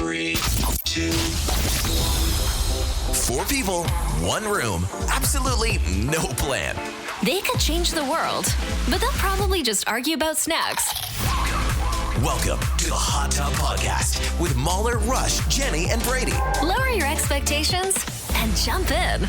3, 2, 1. 4 people, 1 room, absolutely no plan. They could change the world, but they'll probably just argue about snacks. Welcome to the Hot Tub Podcast with Mauler, Rush, Jenni, and Brady. Lower your expectations and jump in.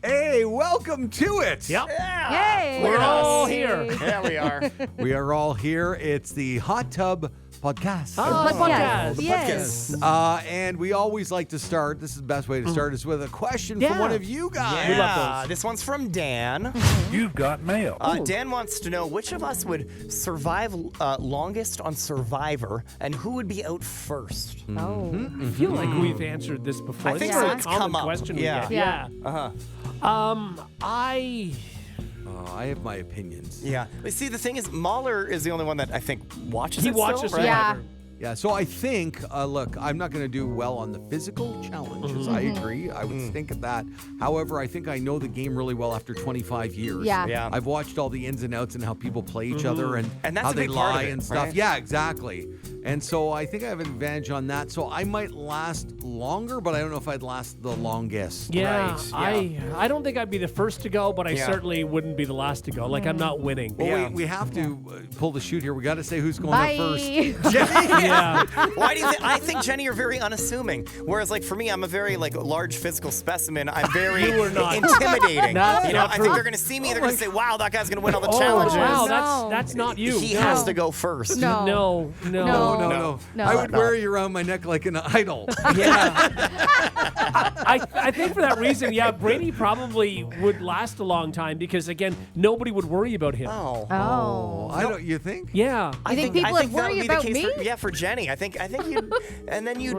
Hey, welcome to it. Yep. Yay! We're all here. Yeah, we are. We are all here. It's the Hot Tub Podcast. Podcast. Yes. And we always like to start, this is the best way to start, is with a question from Yeah. one of you guys. We love Yeah, those. this one's from Dan. You've got mail. Dan wants to know which of us would survive longest on Survivor, and who would be out first. Oh. I feel like we've answered this before. I think This is so. a It's common come up. question Yeah. we get. Yeah. I have my opinions. Yeah. But see, the thing is, Mauler is the only one that I think watches He it watches still, right? Yeah. Yeah, so I think, look, I'm not going to do well on the physical challenges. I agree. I would stink at that. However, I think I know the game really well after 25 years. Yeah. Yeah. I've watched all the ins and outs and how people play each other and And that's how a they big part of lie it, and stuff. right? Yeah, exactly. And so I think I have an advantage on that. So I might last longer, but I don't know if I'd last the longest. Yeah, Right, I don't think I'd be the first to go, but I Yeah. certainly wouldn't be the last to go. Like, I'm not winning. Well, Yeah. we have to pull the chute here. We got to say who's going Bye. up first. Yeah. Why do you think? I think, Jenni, you're very unassuming. Whereas, like, for me, I'm a very, like, large physical specimen. I'm very You are not. intimidating. That's you know, not I true. think they're going to see me. They're going to say, wow, that guy's going to win all the Oh, challenges. wow, No. that's not you. He No. has to go first. No. No. No. No. I would wear you around my neck like an idol. Yeah. I think for that reason, yeah, Brady probably would last a long time because, again, nobody would worry about him. Oh. Oh. I don't. You think? Yeah. I think people I would think that worry would be the about case me? for Jenni. I think you'd, and then you'd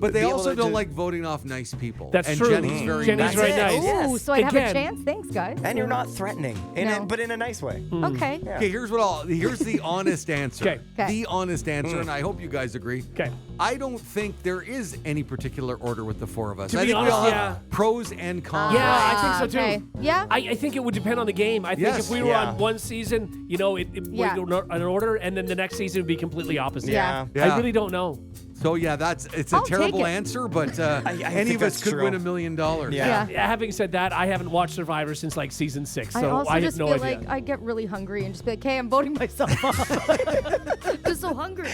But they be able also to don't do- like voting off nice people. That's and true. Jenny's very Jenny's nice. very That's it. nice. Yes. Ooh, so I have Again. a chance? Thanks, guys. And you're not threatening, No. but in a nice way. Okay. Yeah. Okay, here's the honest answer. Okay. The honest answer, and I hope you guys agree. Okay. I don't think there is any particular order with the four of us. To I be think we all honest, have pros and cons. Yeah, I think so too. Okay. Yeah. I think it would depend on the game. I think Yes. if we were Yeah. on one season, it Yeah. would go in order, and then the next season would be completely opposite. Yeah. Yeah. I really don't know. So yeah, it's a I'll take terrible it. answer, but any think of us that's could true. win $1 million. Yeah. Having said that, I haven't watched Survivor since like season 6, I so also I have just no feel idea. like I get really hungry and just be like, hey, I'm voting myself off. Just so hungry.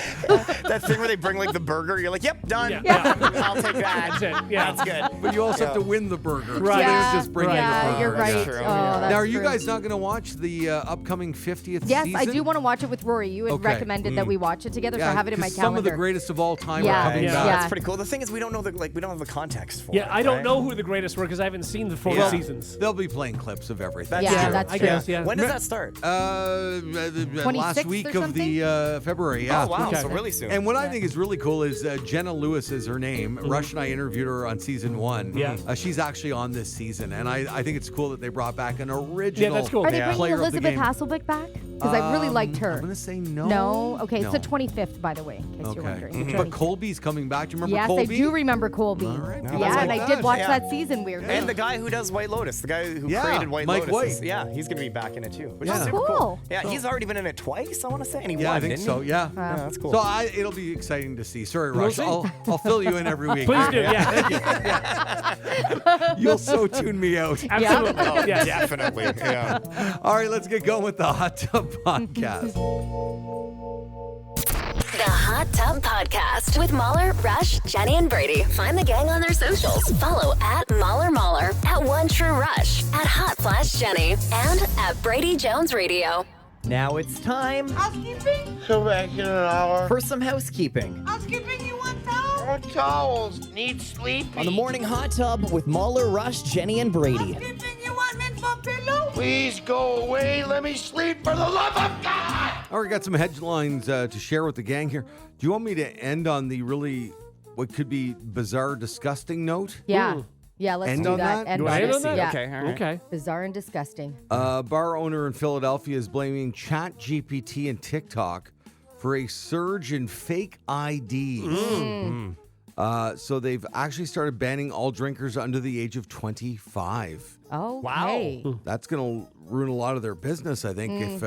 That thing where they bring like the burger, you're like, yep, done. Yeah. I'll take that. That's it. Yeah. That's good. But you also have to win the burger. So Right. they Yeah, don't just bring you the yeah, burger. you're right. That's true. Oh, Yeah. that's Now, are you true. guys not going to watch the upcoming 50th Yes, season? I do want to watch it with Rory. You had Okay. recommended that we watch it together, so I have it in my 'cause some of the calendar. greatest of all time Yeah. are coming Yeah. back. Yeah. That's pretty cool. The thing is, we don't know we don't have the context for it. Yeah, I don't right? know who the greatest were because I haven't seen the 4 Yeah. seasons. They'll be playing clips of everything. Yeah, true. that's I true. guess, yeah. When does that start? Last 26th week or of the February, yeah. Oh, wow. Okay. So really soon. And what I think is really cool is Jenna Lewis is her name. Rush and I interviewed her on season 1. Yeah. She's actually on this season, and I think it's cool that they brought back an original that's cool. Are they Yeah. bringing player of the Elizabeth game. Hasselbeck back? Because I really liked her. I'm going to say no. No? Okay, No. it's the 25th, by the way, in case you're Okay. wondering. The But 25th. Colby's coming back. Do you remember Yes, Colby? I do remember Colby. All right, No, people Yeah, like and I that. did watch Yeah. that season weirdly. And the guy who does White Lotus, the guy who Yeah, created White Mike Lotus. White. Yeah, he's going to be back in it too. Which Yeah. is super Cool. cool. Yeah, he's already been in it twice, I want to say. And he Yeah, won, I think didn't so. he? Yeah. Yeah, that's cool. So it'll be exciting to see. Sorry, We'll Rush. see. I'll fill you in every week. Please do, yeah. You'll so tune me out. Absolutely. Oh, Yeah. definitely. Yeah. All right, let's get going with the Hot Tub Podcast. The Hot Tub Podcast with Mauler, Rush, Jenni, and Brady. Find the gang on their socials. Follow at Mauler, at One True Rush, at Hot Flash Jenni, and at Brady Jones Radio. Now it's time Housekeeping? Come back in an hour. for some housekeeping. Housekeeping, you want towels? I want towels. Need sleepy. On the morning hot tub with Mauler, Rush, Jenni, and Brady. Housekeeping, you want mint for pillow? Please go away. Let me sleep for the love of God. All right, got some headlines to share with the gang here. Do you want me to end on the really, what could be bizarre, disgusting note? Yeah. Yeah, let's End do on that. that? End You on want to end it. on that? Yeah. Okay, all right. Okay. Bizarre and disgusting. Bar owner in Philadelphia is blaming ChatGPT and TikTok for a surge in fake IDs. So they've actually started banning all drinkers under the age of 25. Oh, Wow. okay. That's going to ruin a lot of their business, I think,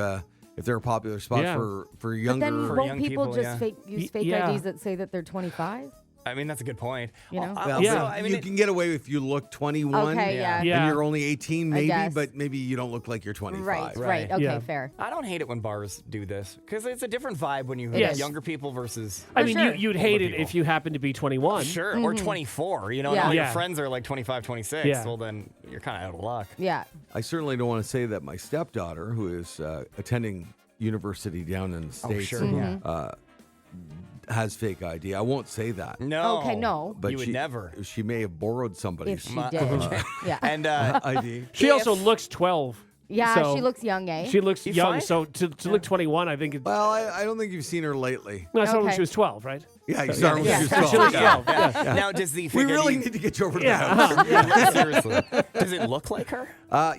if if they're a popular spot Yeah. for But younger. then For won't young people people, just yeah. use fake Yeah. IDs that say that they're 25? I mean, that's a good point. You know? Well, Yeah. but I mean, you can get away if you look 21. Okay, yeah. Yeah. And you're only 18, I maybe, guess. but maybe you don't look like you're 25. Right. Right. Okay, Yeah. fair. I don't hate it when bars do this because it's a different vibe when you Yes. younger people versus. I mean, sure. you'd hate it people. if you happened to be 21. Sure, or 24. You know, Yeah. and all your Yeah. friends are like 25, 26. Yeah. Well, then you're kind of out of luck. Yeah. I certainly don't want to say that my stepdaughter, who is attending university down in the States, sure, Mm-hmm. yeah. has fake ID. I won't say that. No. Okay, no. But you would never. She may have borrowed If somebody's she did. Yeah. And ID. She also If- looks 12. Yeah, So- she looks young, eh? She looks You young, find? so to look 21, I think. Well, I don't think you've seen her lately. No, I saw her when Okay. she was 12, right? Yeah, you saw her when Yeah. she was She 12. looks yeah. 12. Yeah. now, does the We fake really ID need to get you over to Yeah. the house. Yeah, seriously. Does it look like her?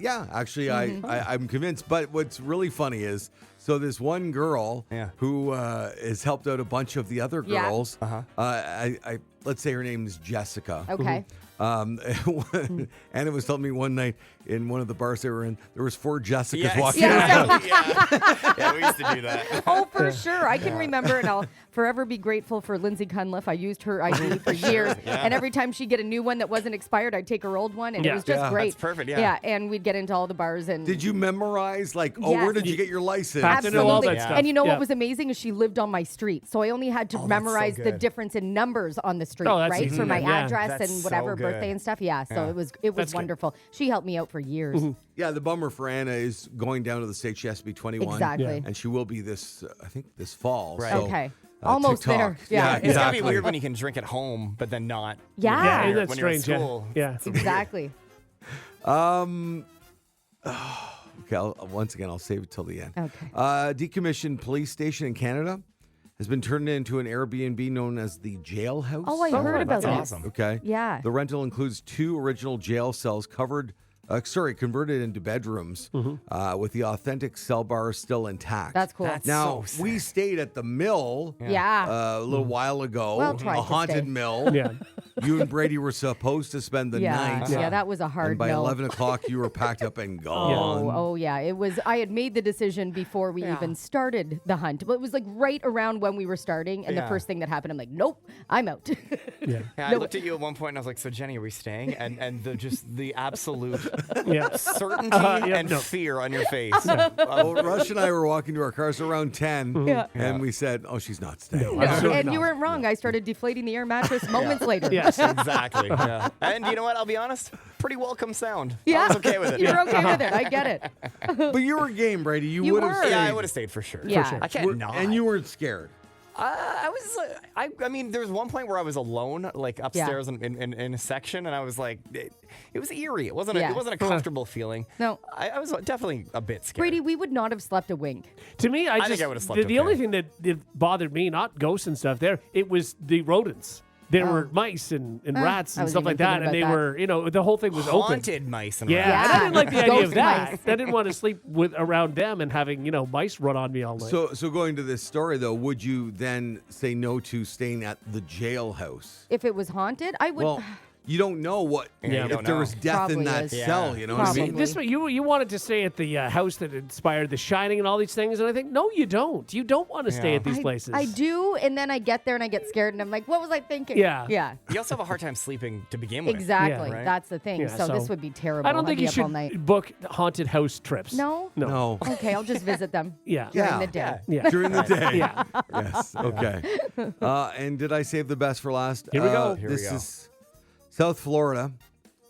Yeah, actually, I'm convinced. But what's really funny is, so this one girl Yeah. who has helped out a bunch of the other Yeah. girls. Let's say her name is Jessica. Okay. And it was telling me one night in one of the bars they were in, there was 4 Jessicas Yeah, walking Yeah. around. yeah, we used to do that. Oh, for sure. I can remember, and I'll forever be grateful for Lindsay Cunliffe. I used her ID for years, and every time she'd get a new one that wasn't expired, I'd take her old one, and it Yeah. was just Yeah. great. That's perfect, yeah. Yeah, and we'd get into all the bars and. Did you memorize, like, oh, Yes. where did you get your license? Have to know all Absolutely. that stuff. And you know Yeah. what was amazing is she lived on my street. So I only had to that's so memorize the good. difference in numbers on the street, Oh, that's right? easy For my then, yeah. address That's and so whatever good. birthday and stuff. Yeah. So Yeah. it was That's good. wonderful. She helped me out for years. Yeah, the bummer for Anna is going down to the States. She has to be 21. Exactly. Yeah. And she will be this, I think, this fall. Right. So, Okay. Almost TikTok. there. Yeah. It's gotta be exactly. weird when you can drink at home, but then not. Yeah. Yeah, when isn't that when you're in strange? school. Yeah. Exactly. Okay, once again, I'll save it till the end. Okay. Decommissioned police station in Canada has been turned into an Airbnb known as the Jailhouse. Oh, I heard about that's this. awesome. Okay. Yeah. The rental includes 2 original jail cells converted into bedrooms with the authentic cell bars still intact. That's cool. That's Now, so we stayed at the mill Yeah. a little while ago, Well, tried a to haunted stay. mill. Yeah. You and Brady were supposed to spend the yeah. night. Yeah, that was a hard And by no. 11 o'clock, you were packed up and gone. Oh, yeah. It was. I had made the decision before we even started the hunt, but it was like right around when we were starting, and the Yeah. first thing that happened, I'm like, nope, I'm out. Yeah. Yeah, I looked at you at one point and I was like, "So Jenny, are we staying?" And the absolute Yeah. certainty Yeah, and no. fear on your face. Well, Rush and I were walking to our cars around 10, Yeah. and we said, oh, she's not staying. No, and you weren't wrong. I started deflating the air mattress moments later. Yes. Exactly. Yeah. And you know what? I'll be honest. Pretty welcome sound. Yeah. I was okay with it. You're okay with it. I get it. But you were game, Brady. You You would have were. stayed. Yeah, I would have stayed for sure. Yeah. For sure. I can't not. And you weren't scared. I was. I mean, there was one point where I was alone, like upstairs in a section, and I was like, it was eerie. It wasn't. Yeah. It wasn't a comfortable feeling. No. I was definitely a bit scared. Brady, we would not have slept a wink. To me, I think just I would've slept the okay. only thing that bothered me, not ghosts and stuff there, it was the rodents. There were mice and rats I and stuff wasn't like even that, thinking and they about were, the whole thing was open. haunted mice and Yeah, rats. and I didn't like the idea of Ghost that. mice. I didn't want to sleep around them and having, mice run on me all night. So going to this story, though, would you then say no to staying at the jailhouse? If it was haunted, I would. Well, you don't know what you if don't there know. was death in Probably that is. cell. Yeah. You know what I Probably. mean? This you wanted to stay at the house that inspired The Shining and all these things, and I think no, you don't. You don't want to stay Yeah. at these places. I do, and then I get there and I get scared, and I'm like, what was I thinking? Yeah. Yeah. You also have a hard time sleeping to begin with. Exactly. Yeah. Right? That's the thing. Yeah, so, so this would be terrible. I don't think I'd you be up all night. should book haunted house trips. No? No. No. Okay, I'll just visit them Yeah. during Yeah. the day. Yeah. During the day. Yeah. Yes. Okay. And did I save the best for last? Here we go. Here we This go. is South Florida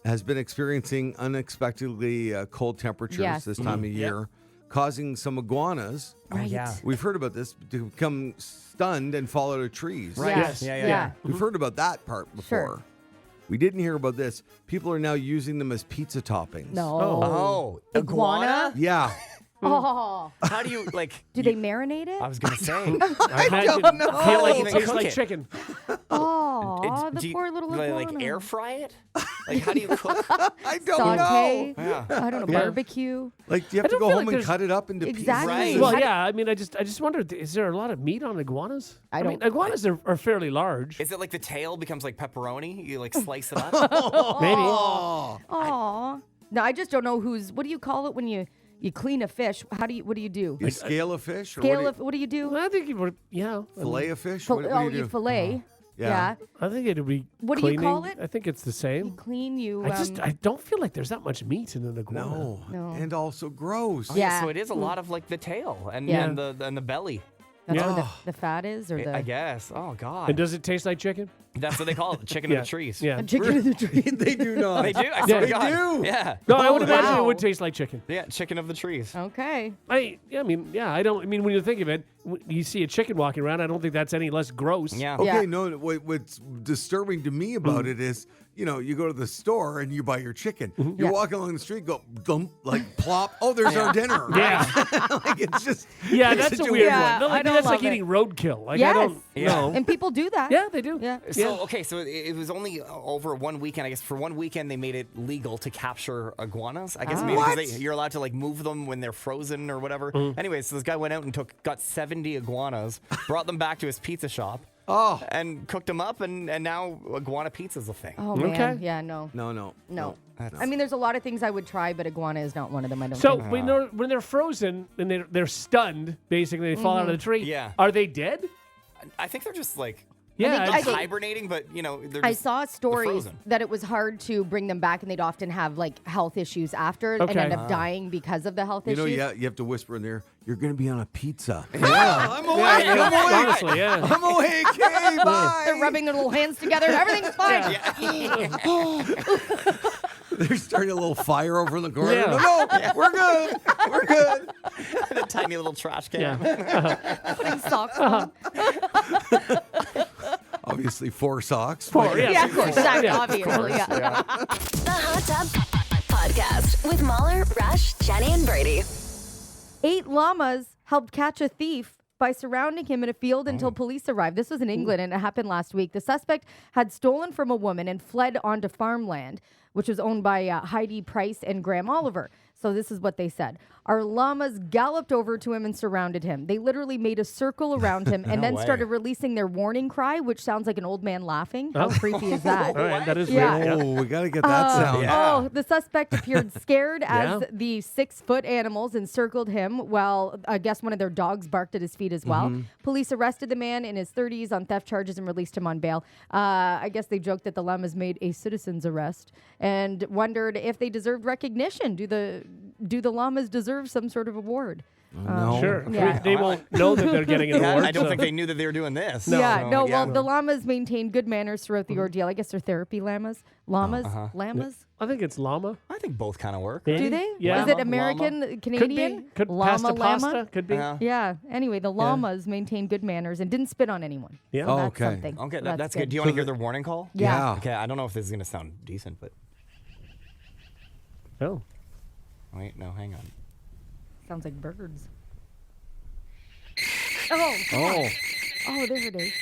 has been experiencing unexpectedly cold temperatures Yes. this time of year, causing some iguanas. Right. yeah. We've heard about this to become stunned and fall out of trees. Right. Yes. Yeah. We've heard about that part before. Sure. We didn't hear about this. People are now using them as pizza toppings. No. Oh, Iguana? Yeah. Oh. How do you like? Do they marinate it? I was gonna say. I don't know. Feel like it Even tastes cook like it. chicken. Oh, Do the you- poor little do they, iguana. like air fry it? Like how do you cook? I don't Saute. know. Yeah. I don't know. Yeah. Barbecue. Like, do you have to don't go feel home like and there's- cut it up into Exactly. pieces? Well, How do- yeah. I mean, I just wondered, is there a lot of meat on iguanas? I mean, don't- iguanas are fairly large. Is it like the tail becomes like pepperoni? You like slice it up? Maybe. Aw. No, I just don't know who's. What do you call it when you You clean a fish. What do you do? You scale a fish? Or What do you do? I think you would, yeah. fillet a fish? Fil- What do you do? fillet. Yeah. I think it'd be What do you cleaning. call it? I think it's the You same. clean. I don't feel like there's that much meat in an iguana. No. And also gross. Oh, Yeah. So it is a lot of like the tail and, Yeah. and the belly. That's Yeah. where the fat is, or the I guess. Oh God. And does it taste like chicken? That's what they call it. The chicken Yeah. of the trees. Yeah. chicken of the tree. They do not. They do. I swear to They God. do. Yeah. No, I would imagine it wow. would taste like chicken. Yeah. Chicken of the trees. Okay. I mean, when you think of it, you see a chicken walking around, I don't think that's any less gross. Yeah. Okay, Yeah. no, what's disturbing to me about it is, you go to the store and you buy your chicken. You're Yeah. walking along the street, go dump, like plop. Oh, there's our dinner. Yeah. Like it's just. Yeah, it's that's such a weird Yeah, one. No, I like, don't that's like love it. eating roadkill. Like, Yes. I don't Yeah. know. And people do that. Yeah, they do. Yeah. So okay, so it was only over one weekend. I guess for one weekend they made it legal to capture iguanas. I guess maybe because you're allowed to like move them when they're frozen or whatever. Anyway, so this guy went out and got 70 iguanas, brought them back to his pizza shop. Oh. And cooked them up, and now iguana pizza's a thing. Oh man. Okay. Yeah. No. No. I mean, there's a lot of things I would try, but iguana is not one of them. I don't So think. when they're frozen and they're stunned, basically, they fall out of the tree. Yeah. Are they dead? I think they're just like Yeah. I think- hibernating, but they're I just, saw they're stories frozen. that it was hard to bring them back, and they'd often have like health issues after, and Okay. end up dying because of the health issues. You have to whisper in there, you're going to be on a pizza. Yeah. I'm awake. Yeah, I'm awake. honestly, yeah. I'm awake. Hey, bye. They're rubbing their little hands together. Everything's fine. They're starting a little fire over in the corner. Yeah. No, we're good. We're good. And a tiny little trash can. Yeah. Putting socks on. Obviously, 4 socks. Four, yeah. Yeah, of course. Exactly, Yeah, of obviously. Yeah. The Hot Tub Podcast with Mauler, Rush, Jenni, and Brady. 8 llamas helped catch a thief by surrounding him in a field until police arrived. This was in England, and it happened last week. The suspect had stolen from a woman and fled onto farmland, which was owned by Heidi Price and Graham Oliver. So this is what they said. Our llamas galloped over to him and surrounded him. They literally made a circle around him and then way. started releasing their warning cry, which sounds like an old man laughing. How creepy is that? All right, that is Yeah. weird. Yeah. Oh, we got to get that sound. Yeah. Oh, the suspect appeared scared as Yeah. the 6-foot animals encircled him while I guess one of their dogs barked at his feet as well. Police arrested the man in his 30s on theft charges and released him on bail. I guess they joked that the llamas made a citizen's arrest and wondered if they deserved recognition. Do the llamas deserve some sort of award? No. Sure. Yeah. They won't know that they're getting an Yeah, award. I don't so- think they knew that they were doing this. Well, the llamas maintained good manners throughout the ordeal. I guess they're therapy llamas. Llamas? Llamas? I think it's llama. I think both kind of work. Maybe? Do they? Yeah. Is it Llama? American, Canadian? Could be. Could llama, pasta pasta. llama? Could be. Yeah. Yeah. Anyway, the llamas maintained good manners and didn't spit on anyone. Yeah. So Oh, that's okay. something. Okay, So that's good. Do you want to hear their warning call? Yeah. Okay, I don't know if this is going to sound decent, but Oh. wait, no, hang on. Sounds like birds. Oh, Oh. oh, there it is.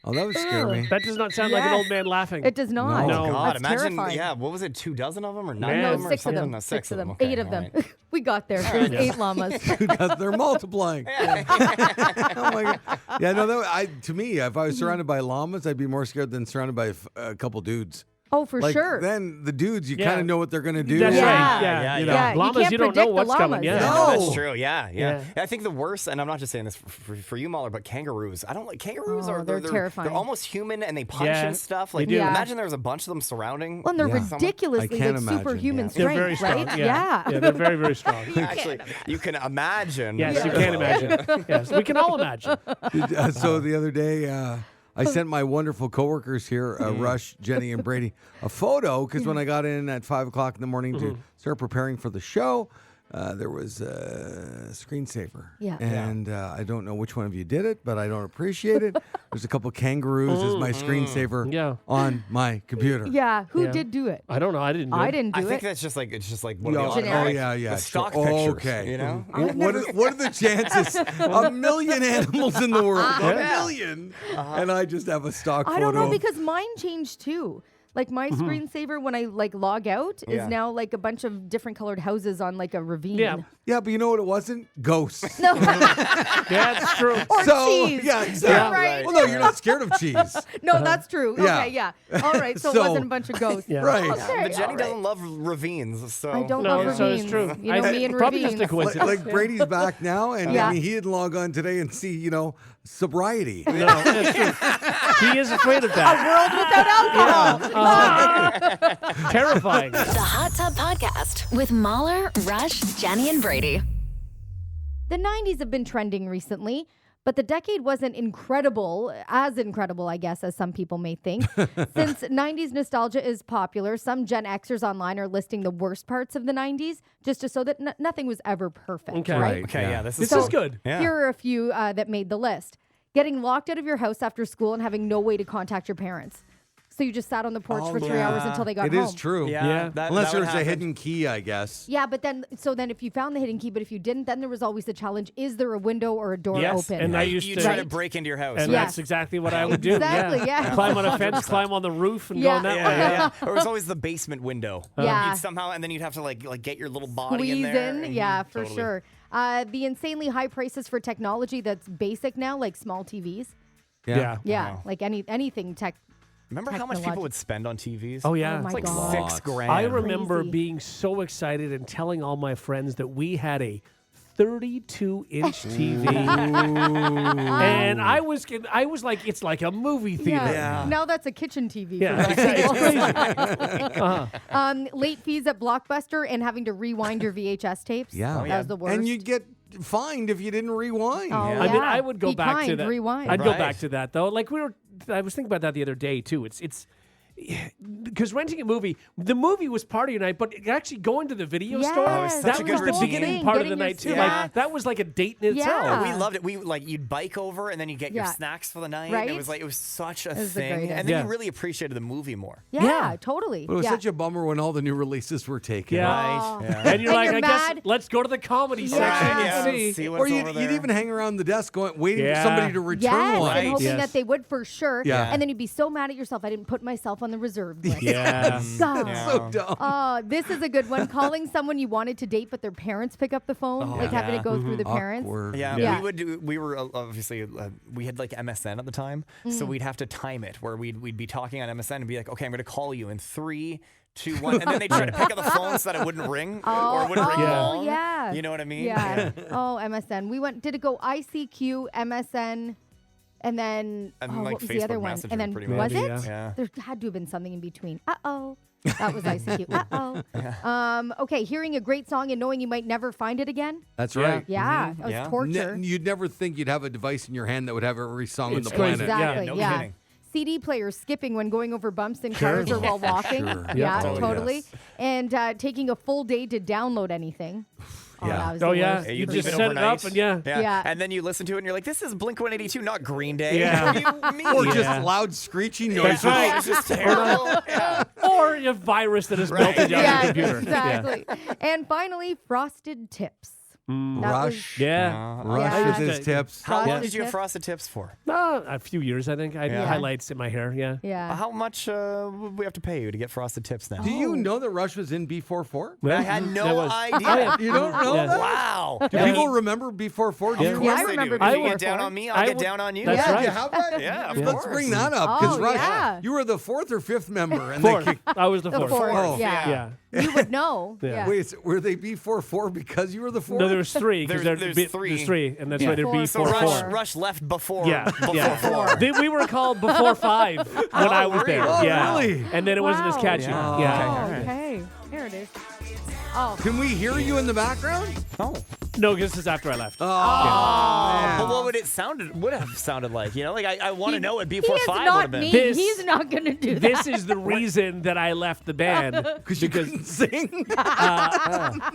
Oh, that would scare me. That does not sound like an Yes. old man laughing. It does not. No. Oh, God, That's imagine, terrifying. yeah, what was it, 2 dozen of them or 9 Man. No, of them? or 6 of something? them. No, 6 of them. Okay, 8 of all them. right. We got there. There's 8 llamas. Because they're multiplying. Oh my God. Yeah, no, to me, if I was surrounded by llamas, I'd be more scared than surrounded by a couple dudes. Oh, for Like, sure. then the dudes, you Yeah. kind of know what they're going to do. That's Yeah. right. Yeah. Yeah, You know, yeah. You llamas, can't you don't know predict the what's coming. llamas. Yeah. No, No. that's true. Yeah. Yeah. I think the worst, and I'm not just saying this for you, Mauler, but kangaroos. I don't like kangaroos. Oh, Are they're terrifying. They're almost human, and they punch Yeah, and stuff. they Like, do. Yeah. imagine there was a bunch of them surrounding. Well, and they're Yeah. ridiculously I can't like imagine. superhuman Yeah. They're strength, very strong. right? Yeah, they're very, very strong. Actually, you can imagine. Yes, you can imagine. Yes, we can all imagine. So the other day, I sent my wonderful coworkers here, Rush, Jenni, and Brady, a photo because when I got in at 5 o'clock in the morning to start preparing for the show, there was a screensaver. Yeah. And I don't know which one of you did it, but I don't appreciate it. There's a couple kangaroos as my screensaver Yeah. on my computer. Yeah. Who Yeah. did do it? I don't know. I didn't do I it. didn't I do think it. that's just like one Yeah, of the Generic. oh, yeah. the sure. stock Oh, pictures. okay. You know. What are the chances? A million animals in the world. A million. And I just have a stock photo. I don't know of- because mine changed too. Like my screensaver when I like log out is now like a bunch of different colored houses on like a ravine. Yeah. Yeah, but you know what it wasn't? Ghosts. No. Yeah, that's true. Or cheese. Yeah, exactly. Right. Well, no, you're not scared of cheese. No, that's true. Yeah. Okay, yeah. All right, so it So- wasn't a bunch of ghosts. Yeah. Right. Okay, But Jenny all right. doesn't love ravines, so I don't No, love so ravines. it's true. You know me and probably ravines. just a coincidence. Like Brady's back now, and Yeah. I mean, he didn't log on today and see, sobriety. No, that's true. He is afraid of A that. world without alcohol. Terrifying. The Hot Tub Podcast with Mauler, Rush, Jenni, and Brady. The 90s have been trending recently, but the decade wasn't as incredible, I guess, as some people may think. Since 90s nostalgia is popular, some Gen Xers online are listing the worst parts of the 90s just to show that nothing was ever perfect, Okay. right? Okay, yeah, this This is is good. Yeah. Here are a few that made the list. Getting locked out of your house after school and having no way to contact your parents. So you just sat on the porch for 3 hours until they got It home. is true. Yeah. Unless that would there's a happen. hidden key, I guess. Yeah, but then if you found the hidden key, but if you didn't, then there was always the challenge, is there a window or a door Yes, open? and I Right, used you to- try to Right. break into your house. And Yes. that's exactly what I would do. Exactly, yeah. Climb on a fence, climb on the roof, and go Yeah. in that Yeah, way. yeah. Or it was always the basement window. Yeah. You'd somehow, and then you'd have to like get your little body Squeeze in there. in, yeah, for Totally. sure. The insanely high prices for technology that's basic now, like small TVs. Yeah. Yeah, Wow. like anything tech. Remember how much people would spend on TVs? Oh, yeah. Oh my It's like God. $6,000. I remember Crazy. being so excited and telling all my friends that we had a 32-inch TV. And I was like, it's like a movie theater. Yeah. Now that's a kitchen TV. Yeah, for most it's people. crazy. Late fees at Blockbuster and having to rewind your VHS tapes. Yeah. That was the worst. And you'd get fined if you didn't rewind. Oh, I mean, yeah. I would go Be back to kind, that. rewind. I'd go Right. back to that though. Like I was thinking about that the other day too. It's because renting a movie, the movie was part of your night, but actually going to the video Yes, store, Oh, it's such that a was good the routine. beginning part of the Getting your night too. snack. Like that was like a date in itself. Yeah. We loved it. You'd bike over and then you get your Yeah. snacks for the night. Right? It was such a was the thing. greatest. And then Yeah. you really appreciated the movie more. Yeah, totally. But it was yeah. such a bummer when all the new releases were taken. Yeah. Right. Yeah. And you're And like, you're I guess mad. let's go to the comedy Yeah. section Yeah. and see. See what's Or over you'd there. even hang around the desk waiting Yeah. for somebody to return Yes, one. and hoping Yes. that they would for sure. Yeah. And then you'd be so mad at yourself. I didn't put myself on the reserve list. Yeah. God. So dumb. Oh, this is a good one. Calling someone you wanted to date, but their parents pick up the phone, like having yeah. to go through the parents. Awkward. Yeah, Yeah. we were obviously we had like MSN at the time, so Mm. we'd have to time it where we'd be talking on MSN and be like, okay, I'm going to call you in 3, 2, 1, and then they try to pick up the phone so that it wouldn't ring or it wouldn't ring Yeah. long. Yeah. You know what I mean? Yeah. Oh, MSN. Did it go ICQ, MSN, and then And what like was the other Facebook one? Messenger, And then pretty was much. it? Yeah. Yeah. There had to have been something in between. Uh-oh. That was ICQ. Uh-oh. Okay, hearing a great song and knowing you might never find it again. That's Yeah. right. Yeah, that was Yeah. torture. You'd never think you'd have a device in your hand that would have every song on It's the crazy. planet. Yeah, Exactly. no kidding. CD players skipping when going over bumps in cars or while walking. Sure. Yeah, Yeah. Oh, totally. yes. And taking a full day to download anything. Oh, Yeah. that was Oh, the yeah. worst. You You'd just leave it set it up overnight. and yeah. Yeah. And then you listen to it and you're like, this is Blink-182, not Green Day. Yeah. What do you mean? Or Yeah. just loud screeching That's noises. right. It's just terrible. Yeah. Or a virus that is melted down Yeah, your computer. exactly. And finally, frosted tips. That Rush. Yeah. Rush Yeah. with his Yeah. tips. How long Frosted did you have tips. frosted tips for? A few years, I think. I had Yeah. highlights in my hair. Yeah. Yeah. How much would we have to pay you to get frosted tips now? Do you know that Rush was in B44? I had There no was. idea. You don't know Yeah. that? Wow. Do people remember B44? Do Yeah. you Yeah, I Of course they remember do. If you before. get down on me, I I'll get would- down on you. That's Yeah, right. you have that? Yeah, of Let's course. bring that up because Oh, Rush, yeah. you were the 4th or 5th member, and Fourth. they kicked. I was the The fourth. fourth. Oh. Yeah. Yeah. You would know. Yeah. Yeah. Wait, were they B44 because you were the 4th? No, there's three. 'Cause There's there's three. There's three, and that's Yeah. why they're Four. So B44. Rush left before. Yeah, before yeah. four. We were called before 5 when I was there. Oh, yeah, really? and then it wasn't as Wow. catchy. Yeah. Yeah. Oh, okay. There it is. Oh. Can we hear you in the background? Oh. No, because this is after I left. But what would it have sounded like? You know, like I want to know what He B45 is would not have been. me. This- He's not going to do that. This is the reason that I left the band Because you couldn't sing.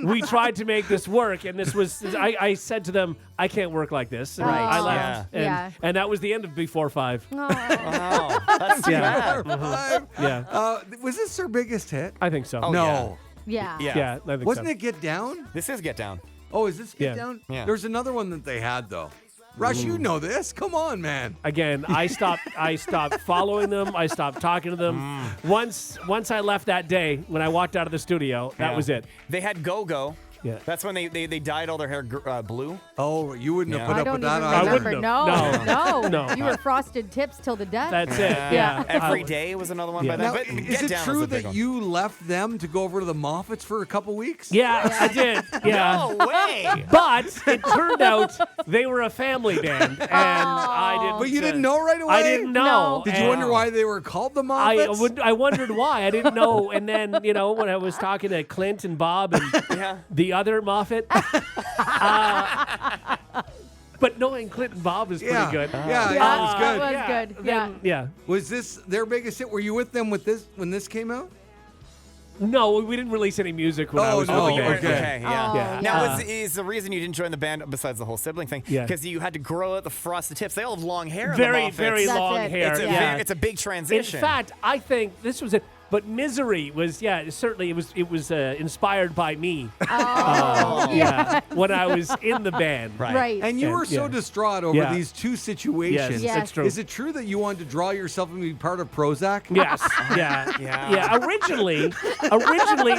we tried to make this work, and this was I said to them, I can't work like this. And Right. I left, Yeah. Yeah. and that was the end of Before 5. Oh. Oh, that's Yeah. bad. Yeah, Was this their biggest hit? I think so. Oh, No. Yeah. Yeah. Yeah, I think Wasn't so. it Get Down? This is Get Down. Oh, is this Get Yeah. Down? Yeah. There's another one that they had, though. Rush, you know this. Come on, man. Again, I stopped following them. I stopped talking to them. Once I left that day, when I walked out of the studio, that was it. They had Go-Go. Yeah. That's when they dyed all their hair blue. Oh, you wouldn't have put I up don't with even that. I remember. wouldn't No, have. no, No. You were frosted tips till the death. That's it. Yeah. Every day was another one Yeah. by Now, then. But is Get it Down true was the big that one. you left them to go over to the Moffats for a couple weeks? Yeah, I did. Yeah. No way. But it turned out they were a family band, and I didn't. But you didn't know right away? I didn't know. No. Did you And wonder why they were called the Moffats? I wondered why. I didn't know. And then, when I was talking to Clint and Bob and the other Moffat, but knowing Clint and Bob is pretty good. Yeah, it was That good. was good. Yeah. Then, yeah. Was this their biggest hit? Were you with them with this when this came out? No, we didn't release any music when I Oh, was no, with the band. okay. Yeah. Oh, Yeah. Now, is the reason you didn't join the band besides the whole sibling thing? Yeah. Because you had to grow out the frosted tips. They all have long hair. Very, the Moffats. very That's long it. hair. It's a, yeah. it's a big In transition. fact, I think this was it. But Misery was, certainly it was inspired by me. Yeah, when I was in the band. Right. And you were so yeah. distraught over Yeah. these two situations. Yes. That's true. Is it true that you wanted to draw yourself and be part of Prozac? Yes. Yeah. Originally,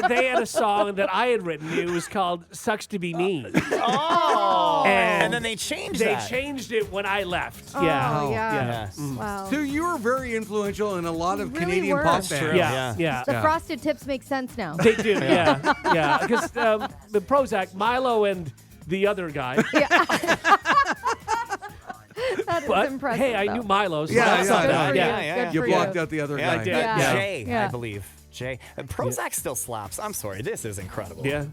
they had a song that I had written. It was called "Sucks to Be Me." Oh. And And then they changed They that. changed it when I left. Oh, Yeah. yeah. Yes. Wow. So you were very influential in a lot of Really Canadian were. pop That's bands. true. Yeah. The frosted tips make sense now. They do. Yeah. Because the Prozac, Milo, and the other guy. That's But impressive. hey, I though. knew Milo. So Yeah, that's yeah, not Good bad. for Yeah. you. Good You for blocked you. out the other Yeah, guy. did. Yeah. Jay, Yeah. I believe. Jay. Prozac still slaps. I'm sorry. This is incredible. Yeah.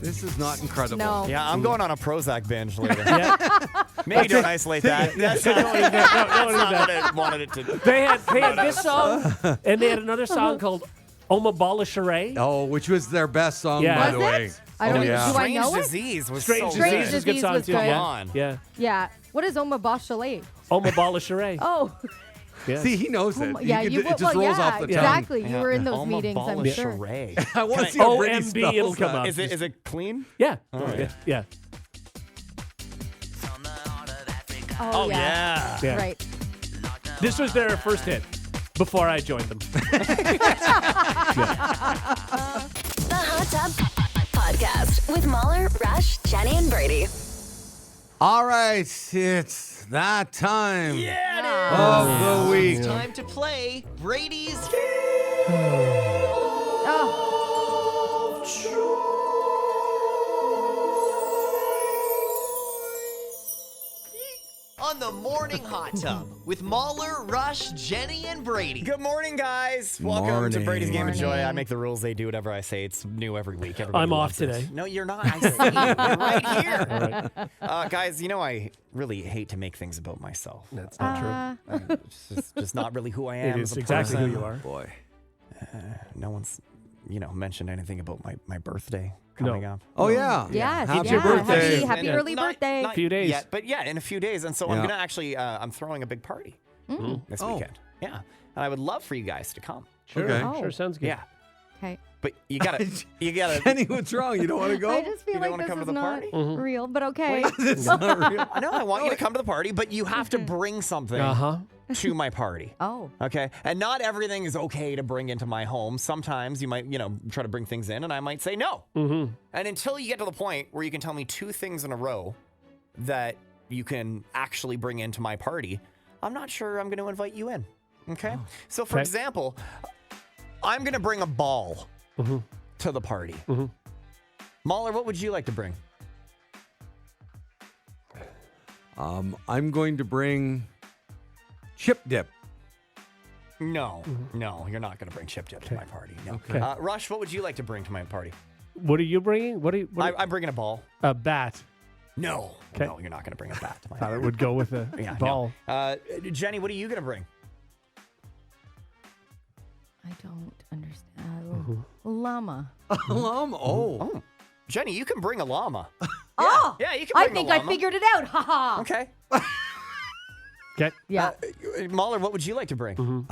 This is not incredible. No. Yeah, I'm going on a Prozac binge later. Yeah. Maybe don't isolate that. That's not what I wanted it to do. They had this song, and they had another song called Omabala Charade. Oh, which was their best song, Yeah. by Was the way. it? I don't Oh, even, yeah. do I know Strange it? Disease was Strange so Strange Disease good. is a good Disease song was too. good. Come Yeah. on. Yeah. Yeah. What is Oma Chalet? Omabala Charade. Oh, Yeah. See, he knows it. yeah. He could- You it just well, rolls yeah, off the tongue. exactly. You were in those Alma meetings, I'm Bala sure. Charade. I want Can to see how Brady OMB, spells it'll come that. up. Is it clean? Yeah. right. Yeah. Oh, yeah. Yeah. Right. This was their first hit before I joined them. The Hot Tub Podcast with Mauler, Rush, Jenni, and Brady. All right, it's that time Yeah, of the week. It's time to play Brady's. Oh, On the Morning Hot Tub with Mauler, Rush, Jenni, and Brady. Good morning, guys. Welcome to Brady's Game of Joy. Morning. I make the rules. They do whatever I say. It's new every week. Everybody I'm off loves it. today. No, you're not. I see you. You're right here. Guys, you know I really hate to make things about myself. That's not true. It's just not really who I It am. is as a exactly who person. you are. Boy. No one's, mentioned anything about my birthday coming up. Oh, yeah. yes. Happy yeah. birthday. Happy Yeah. early birthday. Not Few days. yet, but yeah, in a few days. And so I'm Yeah. gonna actually, I'm throwing a big party this Oh. weekend. Yeah, and I would love for you guys to come. Sure. Okay. Oh. Sure. Sounds good. Yeah, Okay. but you gotta. Kenny, what's wrong? You don't want to go? I just feel You don't like wanna this come to is the not party? real, but okay. It's not real. I know I want you to come to the party, but you have to bring something Uh-huh. to my party. Oh. Okay, and not everything is okay to bring into my home. Sometimes you might, try to bring things in, and I might say no. Mm-hmm. And until you get to the point where you can tell me two things in a row that you can actually bring into my party, I'm not sure I'm going to invite you in. Okay? So, for Okay. example, I'm going to bring a ball to the party. Mauler, what would you like to bring? I'm going to bring chip dip. No, no, you're not going to bring chip dip to my party. No. Okay. Rush, what would you like to bring to my party? What are you bringing? What are you? I'm bringing a ball. A bat. No, Okay. no, you're not going to bring a bat to my Thought party. it would go with a Yeah, ball. no. Jenni, what are you going to bring? I don't understand. Llama. Oh. Jenni, you can bring a llama. Oh. Yeah, you can I bring think a I llama. figured it out. Ha ha. Okay. Okay. Yeah. Mauler, what would you like to bring?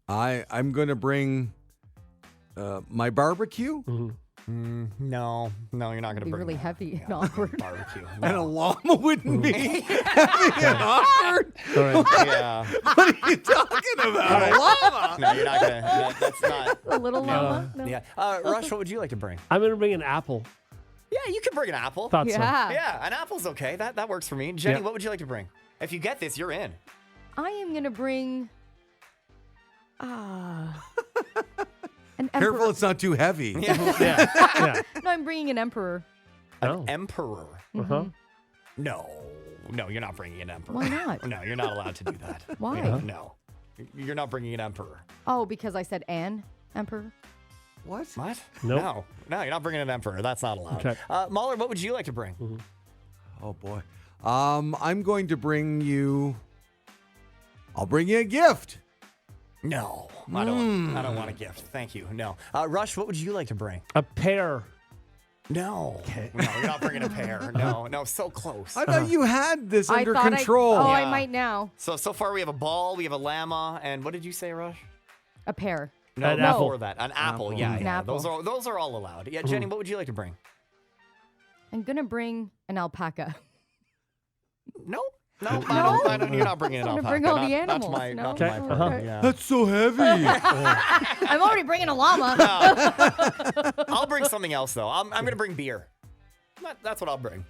I'm going to bring my barbecue No, you're not gonna Be bring really that. heavy and awkward. Barbecue. And a llama wouldn't be heavy and awkward. All right. Yeah. What are you talking about? A llama? No, you're not gonna. No, that's not. A little llama? No. Yeah. Rush, what would you like to bring? I'm going to bring an apple. Yeah, you can bring an apple. Thought so. Yeah. Yeah, an apple's okay. That works for me. Jenny, Yeah. what would you like to bring? If you get this, you're in. I am going to bring an emperor. Careful, it's not too heavy. Yeah. No, I'm bringing an emperor. Oh. Emperor. Uh-huh. No, you're not bringing an emperor. Why not? No, you're not allowed to do that. Why? Yeah, no, you're not bringing an emperor. Oh, because I said an emperor? What? What? Nope. No, you're not bringing an emperor. That's not allowed. Okay. Mauler, what would you like to bring? Oh boy. I'm going to bring you. I'll bring you a gift. No, I don't want a gift. Thank you. No. Rush, what would you like to bring? A pear. No. No, you're not bringing a pear. No, so close. I thought you had this under thought control. I Yeah. might now. So far we have a ball, we have a llama, and what did you say, Rush? A pear. No, An apple. before that. An apple. Apple. Yeah, An yeah. apple. Those are all allowed. Yeah, Jenny, what would you like to bring? I'm going to bring an alpaca. No, I don't. You're not bringing an I'm alpaca. gonna bring all Not- the Not animals, to my, no? not to my Okay. party. Okay. Yeah. That's so heavy. I'm already bringing a llama. I'll bring something else though. I'm gonna bring beer. That's what I'll bring.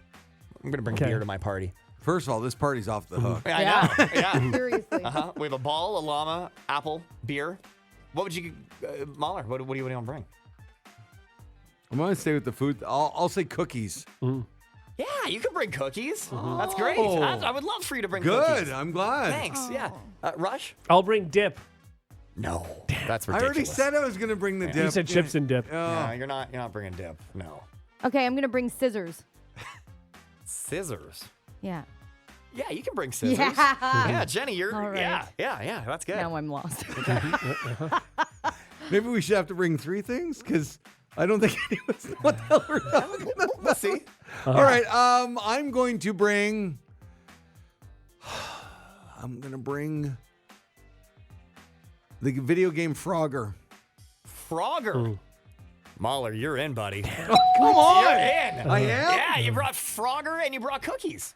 I'm gonna bring Okay. beer to my party. First of all, this party's off the hook. I Yeah. know. Yeah. Seriously. We have a ball, a llama, apple, beer. What would you, Mauler? What do you want to bring? I'm going to stay with the food. I'll say cookies. Yeah, you can bring cookies. That's great. Oh. I would love for you to bring Good. cookies. I'm glad. Thanks. Yeah. Rush? I'll bring dip. No, that's I ridiculous. already said I was going to bring the dip. You said chips and dip. No, you're not bringing dip. No. Okay, I'm going to bring scissors. Scissors. Yeah. Yeah, you can bring scissors. Yeah. Yeah, Jenny, you're. All right. Yeah. That's good. Now I'm lost. Maybe we should have to bring 3 things because I don't think anyone's know what the hell we're talking about. We'll see. All right. I'm going to bring. I'm going to bring the video game Frogger. Frogger. Mauler, you're in, buddy. Come on. You're in. I am? Yeah, you brought Frogger and you brought cookies.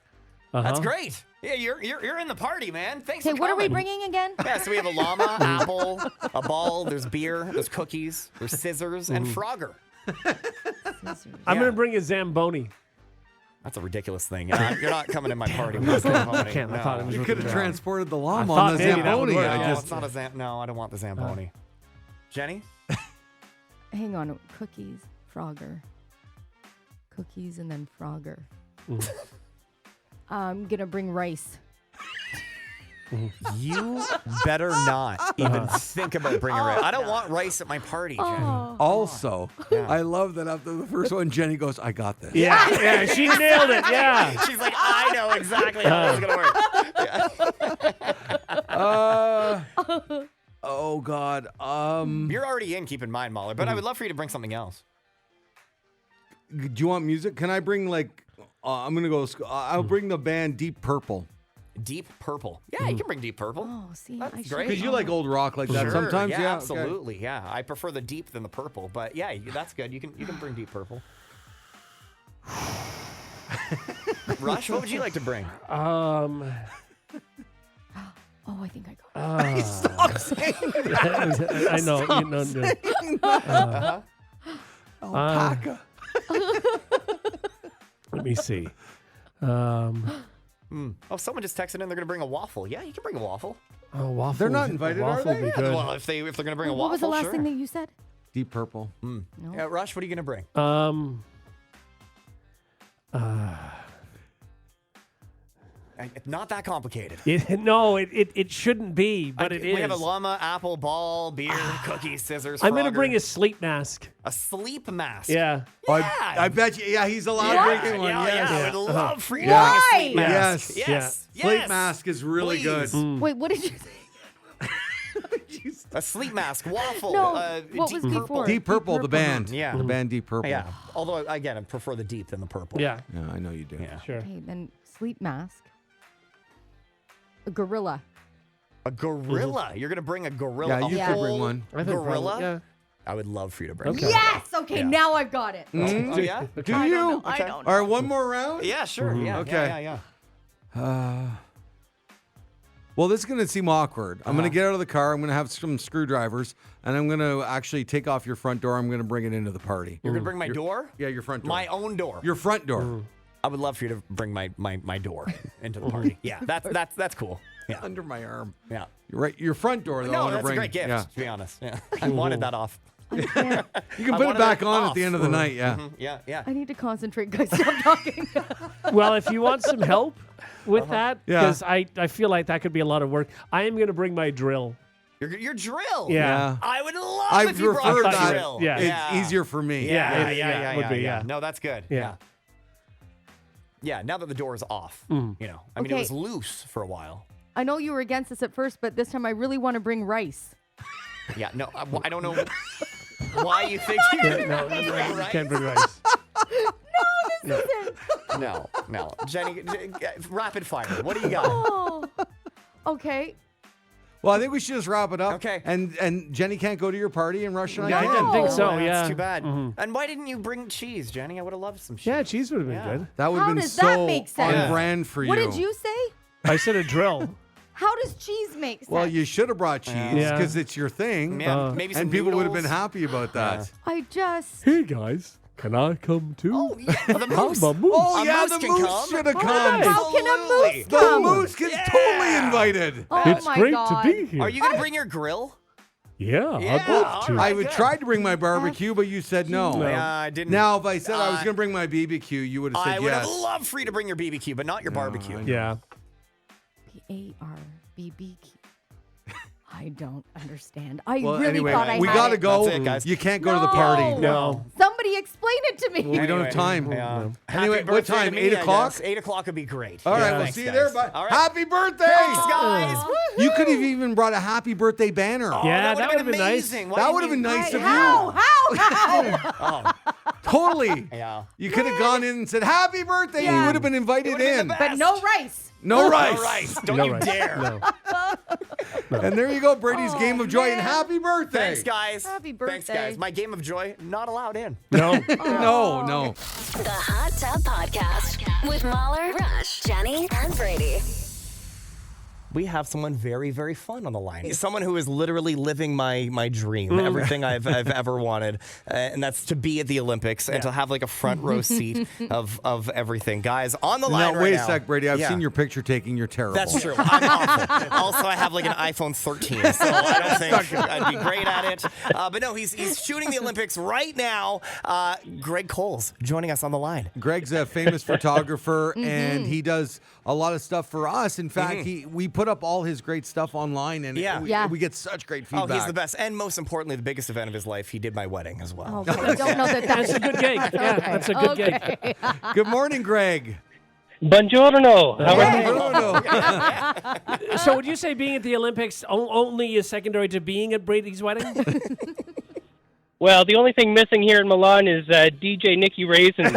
That's great. Yeah, you're in the party, man. Thanks Okay, for what are we coming. bringing again? Yeah, so we have a llama, apple, a ball, there's beer, there's cookies, there's scissors, and Frogger. Scissors. I'm Yeah. going to bring a Zamboni. That's a ridiculous thing. You're not coming in my party with this Zamboni. Can't. I thought it was You with could the have brown. transported the llama thought on the maybe that would Zamboni. work. I No, just it's not a No, I don't want the Zamboni. Jenny? Hang on. Cookies, Frogger. Cookies and then Frogger. I'm going to bring rice. You better not even think about bringing rice. I don't want rice at my party, Jenny. Also, I love that after the first one, Jenny goes, "I got this." Yeah, she nailed it. Yeah. She's like, I know exactly how this is going to work. Oh God. You're already in, keep in mind, Mauler, but I would love for you to bring something else. Do you want music? Can I bring like? I'm gonna go. I'll bring the band Deep Purple Deep Purple. Yeah, you can bring Deep Purple. Oh, see, That's I should- great. because you like old rock like that Sure, sometimes. yeah, Yeah, absolutely. Yeah, I prefer the deep than the purple, but yeah, that's good. You can bring Deep Purple. Rush, what would you like to bring? Oh, I think I got it. Stop saying that. I know. Alpaca. Let me see. Oh, someone just texted in. They're going to bring a waffle. Yeah, you can bring a waffle. Oh, waffle. They're not invited, are waffle they? Would be Yeah, good. well, if they're going to bring a waffle, What was the last sure. thing that you said? Deep Purple. No. Yeah, Rush, what are you going to bring? It's not that complicated. It shouldn't be, but it is. We have a llama, apple, ball, beer, cookies, scissors. I'm going to Frogger. bring a sleep mask. a sleep mask. Yeah. Oh, Yeah. I bet you. Yeah, he's allowed Yeah, drinking one. yeah, Yes. I would love for you to Why? bring a sleep mask. Yes. Yes. Sleep Yes. mask is really Please. good. Wait, what did you say? A sleep mask, waffle. No, what Deep was Purple. before? Deep Purple, the band. Yeah. The band Deep Purple. Yeah. Although, again, I prefer the deep than the purple. Yeah. Yeah, I know you do. Yeah. Sure. Okay, then sleep mask. A gorilla. A gorilla. You're going to bring a gorilla. Yeah, a you could whole bring one. I think Gorilla? probably- yeah. I would love for you to bring. Okay. Yes. Okay, now I've got it. Oh yeah. Do you? I don't know. All right, one more round? Yeah, sure. Yeah. Okay. Yeah. Well, this is going to seem awkward. I'm going to get out of the car. I'm going to have some screwdrivers, and I'm going to actually take off your front door. I'm going to bring it into the party. You're gonna bring my door? Yeah, your front door. My own door. Your front door. I would love for you to bring my door into the party. Yeah, that's cool. Yeah. Under my arm. Yeah. You're right. Your front door, though. I No, want to that's bring. a great gift, Yeah. to be honest. Yeah. I wanted that off. You can I put it wanted back it on off. at the end of the night. Yeah. Yeah, yeah. I need to concentrate, guys. Stop talking. Well, if you want some help with that, Yeah. because I feel like that could be a lot of work, I am going to bring my drill. Your drill. Yeah. I would love I if you brought prefer your that. drill. Yeah. It's easier for me. Yeah, Yeah, it would be, yeah. No, that's good. Yeah. Yeah, now that the door is off, I mean, it Okay. was loose for a while. I know you were against this at first, but this time I really want to bring rice. Yeah, no, I don't know why you think you can bring You rice. can't bring rice. No. Jenny, rapid fire. What do you got? Oh. Okay. Well, I think we should just wrap it up. Okay. And Jenny can't go to your party, and Rush and I Yeah, I can. didn't think so. Oh, Yeah. That's too bad. And why didn't you bring cheese, Jenny? I would have loved some cheese. Yeah, cheese would have been Yeah. good. That would How have been does so that make sense? on brand for you. What did you say? I said a drill. How does cheese make sense? Well, you should have brought cheese Yeah. because it's your thing. Yeah, maybe some And people would have been noodles. happy about that. I just. Hey, guys, can I come too? Oh, yeah, the moose. I'm a moose. Oh, A yeah, moose the can moose come. should have Right. come. How can a Absolutely. moose The come? moose gets totally invited. Oh It's my great God. to be here. Are you going to bring your grill? Yeah, Yeah, I'd love to. all right. I would good. try to bring my barbecue, but you said no. No. Yeah, I didn't. Now, if I said I was Uh, going to bring my BBQ, you would have I said would yes. have loved for you to bring your BBQ, but not your barbecue. Yeah. BARBBQ. I don't understand. I Well, really anyway, thought I we had got to it. go. That's it, guys. You can't go to the party. No. Somebody explain it to me. Well, we don't have time. Yeah. Anyway, Happy what birthday to time? me, 8 I o'clock? guess. 8 o'clock would be great. All right, Yeah, we'll thanks, see you guys. there. Bye. All right. Happy birthday! Thanks, guys. You could have even brought a happy birthday banner. Yeah, that that would have been nice. amazing. Why That didn't would have been you- nice of How? you. How? Totally. Yeah. You could have gone in and said, Happy birthday. You Yeah. would have been invited would've been in. the But no rice. No rice. All right. Don't No you rice. dare. No. And there you go, Brady's Game of Joy, and man. happy birthday. Thanks, guys. Happy Thanks, birthday. guys. My game of joy, not allowed in. No. No. The Hot Tub Podcast with Mauler, Rush, Jenni, and Brady. We have someone very, very fun on the line. Someone who is literally living my dream, everything I've ever wanted, and that's to be at the Olympics and to have like a front row seat of everything. Guys, on the line Now, right wait now. a sec, Brady. I've Yeah. seen your picture taking. You're terrible. That's true. I'm awful. Also, I have like an iPhone 13, so I don't think I'd be great at it. But no, he's shooting the Olympics right now. Greg Coles joining us on the line. Greg's a famous photographer, and he does a lot of stuff for us. In fact, we put up all his great stuff online, and Yeah. we get such great Oh, feedback. he's the best. And most importantly, the biggest event of his life, he did my wedding as well. Okay, I don't know that That's a that's good gig. Yeah, that's a good gig. Good morning, Greg. Buongiorno. How are you? Bruno. So would you say being at the Olympics only is secondary to being at Brady's wedding? Well, the only thing missing here in Milan is DJ Nicky Raisin.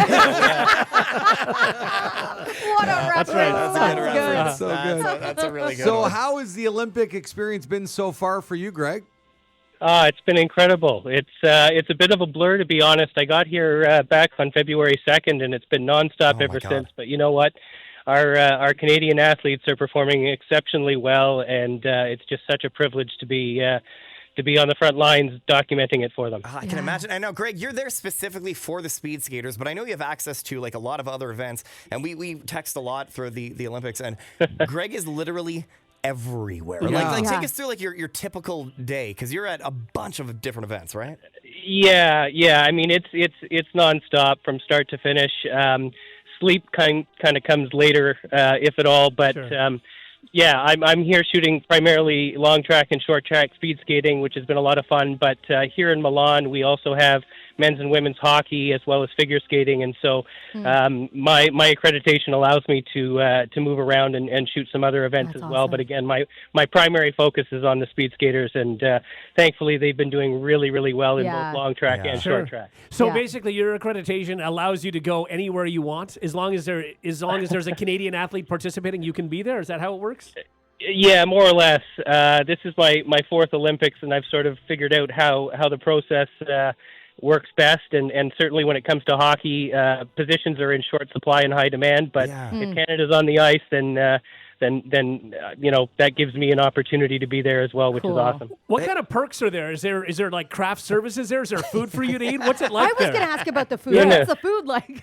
What a reference. right. That's a good That's reference. So good. That's a really good So, one. how has the Olympic experience been so far for you, Greg? It's been incredible. It's a bit of a blur, to be honest. I got here back on February 2nd, and it's been nonstop my ever God. since. But you know what? Our Canadian athletes are performing exceptionally well, and it's just such a privilege to be on the front lines documenting it for them. I can imagine. I know, Greg, you're there specifically for the speed skaters, but I know you have access to like a lot of other events, and we text a lot through the Olympics, and Greg is literally everywhere. Like Yeah. take us through like your typical day, because you're at a bunch of different events, right? Yeah. I mean, it's nonstop from start to finish. Sleep kind of comes later, if at all. But Sure. yeah, I'm here shooting primarily long track and short track speed skating, which has been a lot of fun. But here in Milan, we also have men's and women's hockey as well as figure skating, and so my accreditation allows me to move around and shoot some other events That's as well. awesome. But again, my primary focus is on the speed skaters, and thankfully they've been doing really, really well in Yeah. both long track and Sure. short track. So Yeah. basically, your accreditation allows you to go anywhere you want, as long as there's a Canadian athlete participating. You can be there. Is that how it works? Yeah, more or less. This is my fourth Olympics, and I've sort of figured out how the process works best. And certainly when it comes to hockey, positions are in short supply and high demand. But if Canada's on the ice, then that gives me an opportunity to be there as well, which is awesome. What kind of perks are there? Is there like craft services there? Is there food for you to eat? What's it like I was going to ask about the food. Yeah. What's the food like?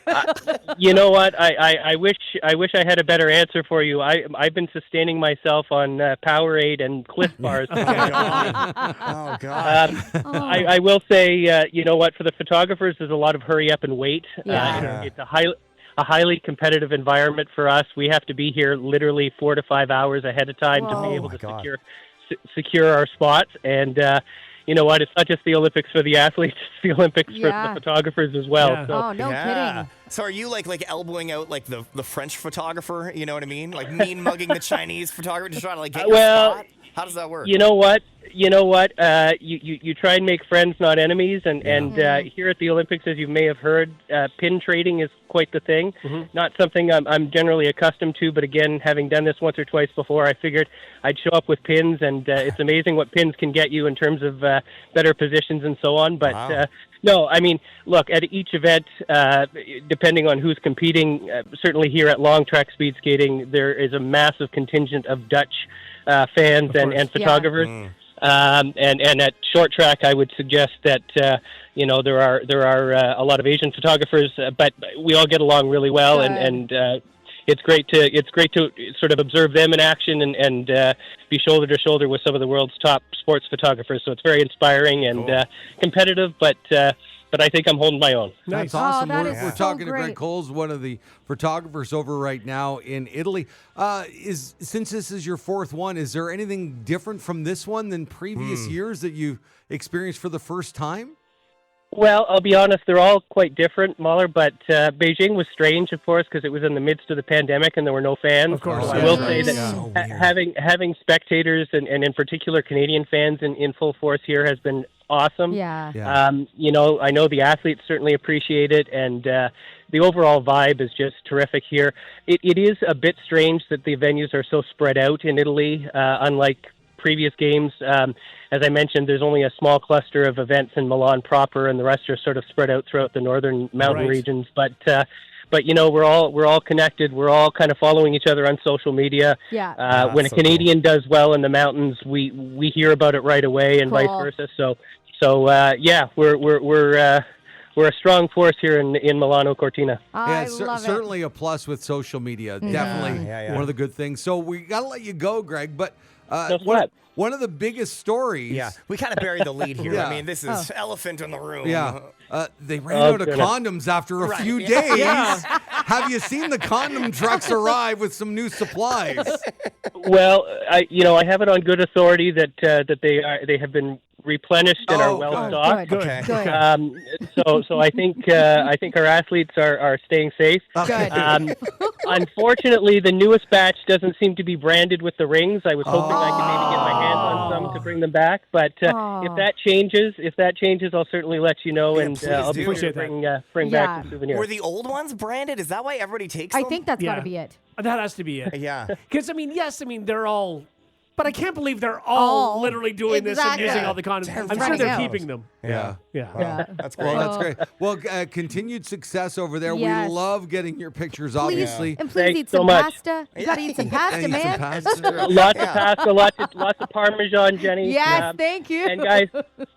You know what? I wish I had a better answer for you. I've been sustaining myself on Powerade and Cliff bars. Oh God. I will say, you know what? For the photographers, there's a lot of hurry up and wait. It's a highly competitive environment for us. We have to be here literally 4 to 5 hours ahead of time to be able to secure our spots. And you know what? It's not just the Olympics for the athletes; it's the Olympics for the photographers as well. Yeah. So, No kidding. So are you like elbowing out like the French photographer? You know what I mean? Like mean mugging the Chinese photographer to try to like get your spot? How does that work? You know what? You try and make friends, not enemies. And here at the Olympics, as you may have heard, pin trading is quite the thing. Not something I'm generally accustomed to, but again, having done this once or twice before, I figured I'd show up with pins, and it's amazing what pins can get you in terms of better positions and so on. But no, I mean, look, at each event, depending on who's competing, certainly here at long track speed skating, there is a massive contingent of Dutch fans and photographers. And at short track, I would suggest that there are a lot of Asian photographers, but we all get along really well, and it's great to sort of observe them in action and be shoulder to shoulder with some of the world's top sports photographers. So it's very inspiring and competitive, but I think I'm holding my own. That's awesome. We're so talking to great. Greg Coles, one of the photographers over right now in Italy. Since this is your fourth one, is there anything different from this one than previous years that you experienced for the first time? Well, I'll be honest, they're all quite different, Mauler, but Beijing was strange, of course, because it was in the midst of the pandemic and there were no fans. Of course. So I will say that having spectators and in particular Canadian fans in full force here has been awesome. Yeah. I know the athletes certainly appreciate it, and the overall vibe is just terrific here. It is a bit strange that the venues are so spread out in Italy, unlike previous games. As I mentioned, there's only a small cluster of events in Milan proper, and the rest are sort of spread out throughout the northern mountain regions. But we're all connected. We're all kind of following each other on social media. Yeah. When a Canadian does well in the mountains, we hear about it right away, and vice versa. We're a strong force here in Milano Cortina. I love certainly a plus with social media. Definitely one of the good things. So we got to let you go, Greg, but one of the biggest stories. Yeah, we kind of buried the lead here. I mean, this is elephant in the room. Yeah. They ran out of condoms after a few days. Have you seen the condom trucks arrive with some new supplies? Well, I have it on good authority that they have been replenished and are well stocked. Good. So I think our athletes are staying safe. Good. Unfortunately, the newest batch doesn't seem to be branded with the rings. I was hoping I could maybe get my hands on some to bring them back, but if that changes, I'll certainly let you know, and I'll be sure to bring back some souvenirs. Were the old ones branded? Is that why everybody takes them? I think that's got to be it. That has to be it. Yeah. Because, they're all... But I can't believe they're all literally doing this and using all the condoms. I'm sure they're keeping them. Yeah. That's great. Well, that's great. Well, continued success over there. Yes. We love getting your pictures, obviously. And please eat some pasta. You got to eat some pasta, man. Lots of pasta, lots of Parmesan, Jenny. Yes, thank you. And guys,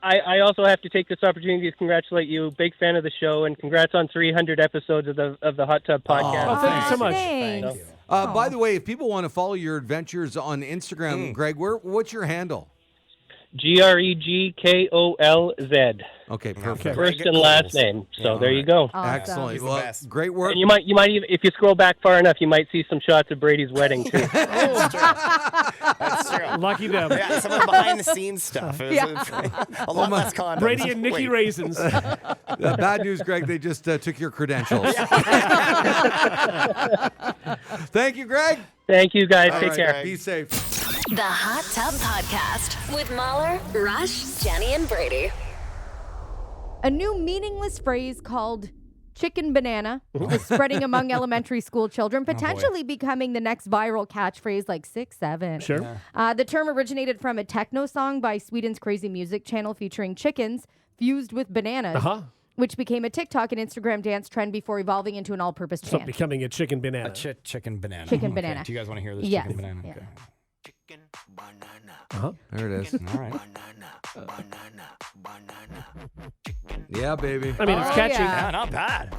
I also have to take this opportunity to congratulate you. Big fan of the show, and congrats on 300 episodes of the Hot Tub Podcast. Oh, thank you so much. Thanks. By the way, if people want to follow your adventures on Instagram, Greg, what's your handle? GREGKOLZ. Okay, perfect. First and last name. So there you go. Awesome. Excellent. Well, great work. And you might even, if you scroll back far enough, you might see some shots of Brady's wedding too. That's true. Lucky them. Yeah, some of the behind-the-scenes stuff. A lot less condoms. Brady and Nikki Raisins. Bad news, Greg. They just took your credentials. Thank you, Greg. Thank you, guys. All Take right, care. Be safe. The Hot Tub Podcast with Mauler, Rush, Jenni, and Brady. A new meaningless phrase called chicken banana is spreading among elementary school children, potentially becoming the next viral catchphrase like 6-7. Sure. The term originated from a techno song by Sweden's Crazy Music channel featuring chickens fused with bananas, which became a TikTok and Instagram dance trend before evolving into an all-purpose So chant. becoming a chicken banana. Chicken banana. Chicken Okay. banana. Do you guys want to hear this Yes. chicken banana? Yeah. Okay. Chicken banana. There it is. All right. Banana. Yeah, baby. I mean, it's catchy. yeah. Yeah, not bad.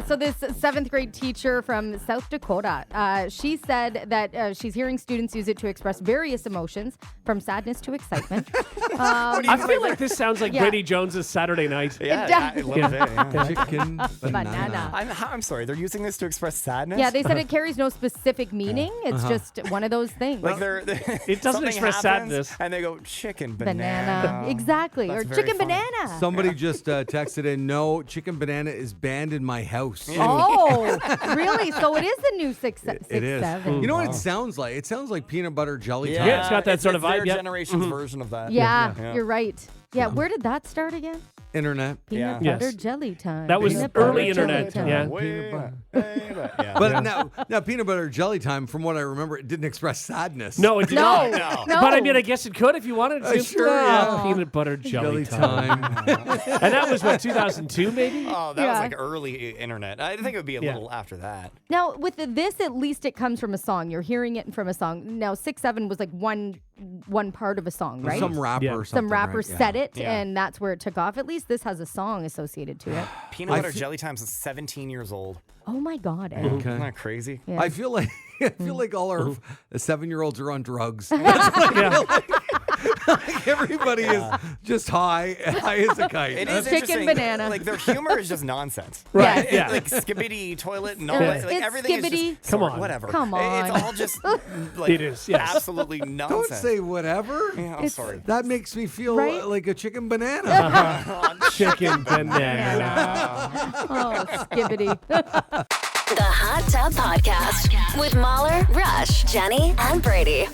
So this 7th grade teacher from South Dakota, she said that she's hearing students use it to express various emotions, from sadness to excitement. I feel like this sounds like Yeah. Brady Jones's Saturday night. Yeah, does. a little bit. Yeah. Chicken Banana. I'm sorry. They're using this to express sadness. Yeah, they said it carries no specific meaning. It's just one of those things. Like It doesn't something express happens, sadness. and they go chicken banana. Exactly. That's or very chicken funny. banana. Somebody just texted in, no, chicken banana is banned in my house. Oh, really? So it is the new 6 It is. 7. You know what it sounds like? It sounds like peanut butter jelly time. Yeah, it's got that sort of it's vibe, Their yeah. generation's version of that. Yeah, you're right. Yeah, where did that start again? Internet. Peanut Yeah. butter Yes. jelly time. That was Peanut butter early jelly internet, time. yeah. Way Peanut back. Yeah. But now peanut butter jelly time, from what I remember, it didn't express sadness. No, it did No, not. no. But I mean, I guess it could if you wanted to. Sure, yeah. Peanut butter jelly jelly time. time. And that was, what, 2002 maybe? Oh, that Yeah. was like early internet. I think it would be a Yeah. little after that. Now, with this, at least it comes from a song. You're hearing it from a song. Now, 6-7 was like one part of a song, right? Some rapper Yeah. or something. Some rapper right? Yeah. said it, Yeah. and that's where it took off. At least this has a song associated to it. Peanut butter jelly time's 17 years old. Oh my God, Ed. Okay. Isn't that crazy? Yeah. I feel like all our 7-year-olds are on drugs. Yeah. Like everybody is just high as a kite. It is Chicken interesting. banana. Like their humor is just nonsense. Right, Yes. yeah. Like skibbity toilet and all Yeah. that. Like It's everything skibbity. is just Come on. whatever. Come It's on. all just like It is, yes. absolutely Don't nonsense. say whatever. Yeah, I'm sorry. That makes me feel Right? like a chicken banana. Chicken banana. Oh, skibbity. The Hot Tub Podcast with Mauler, Rush, Jenny, and Brady.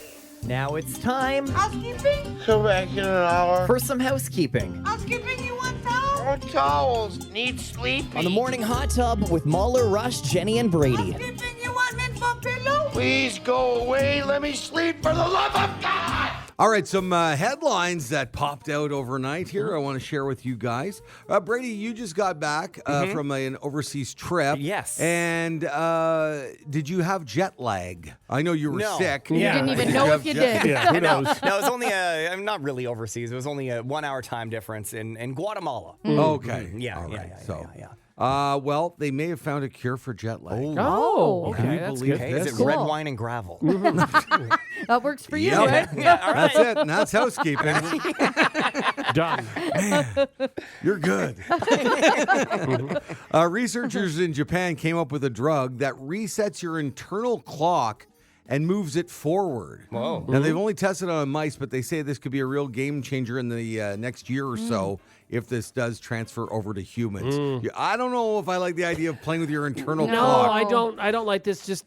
Now it's time Housekeeping? Come back in an hour. for some housekeeping Housekeeping, you want towels? More towels. Need sleep. on the morning hot tub with Mauler, Rush, Jenny, and Brady. Housekeeping, you want mint for pillow? Please go away. Let me sleep for the love of God. All right, some headlines that popped out overnight here I want to share with you guys. Brady, you just got back from an overseas trip. Yes. And did you have jet lag? I know you were No. sick. You Yeah. didn't even Did know have if you jet- did. Yeah, who knows? No, it was only I'm not really overseas. It was only a 1 hour time difference in Guatemala. Okay. Yeah, All yeah, right. yeah, So, yeah. well, they may have found a cure for jet lag. Oh, Can okay. you That's believe good. Hey, this? is it Cool. red wine and gravel? That works for you, Yep. right? That's it. And that's housekeeping. Done. You're good. Researchers in Japan came up with a drug that resets your internal clock and moves it forward. Whoa. Now, they've only tested it on mice, but they say this could be a real game changer in the next year or so if this does transfer over to humans. Yeah, I don't know if I like the idea of playing with your internal No, clock. I don't like this. Just,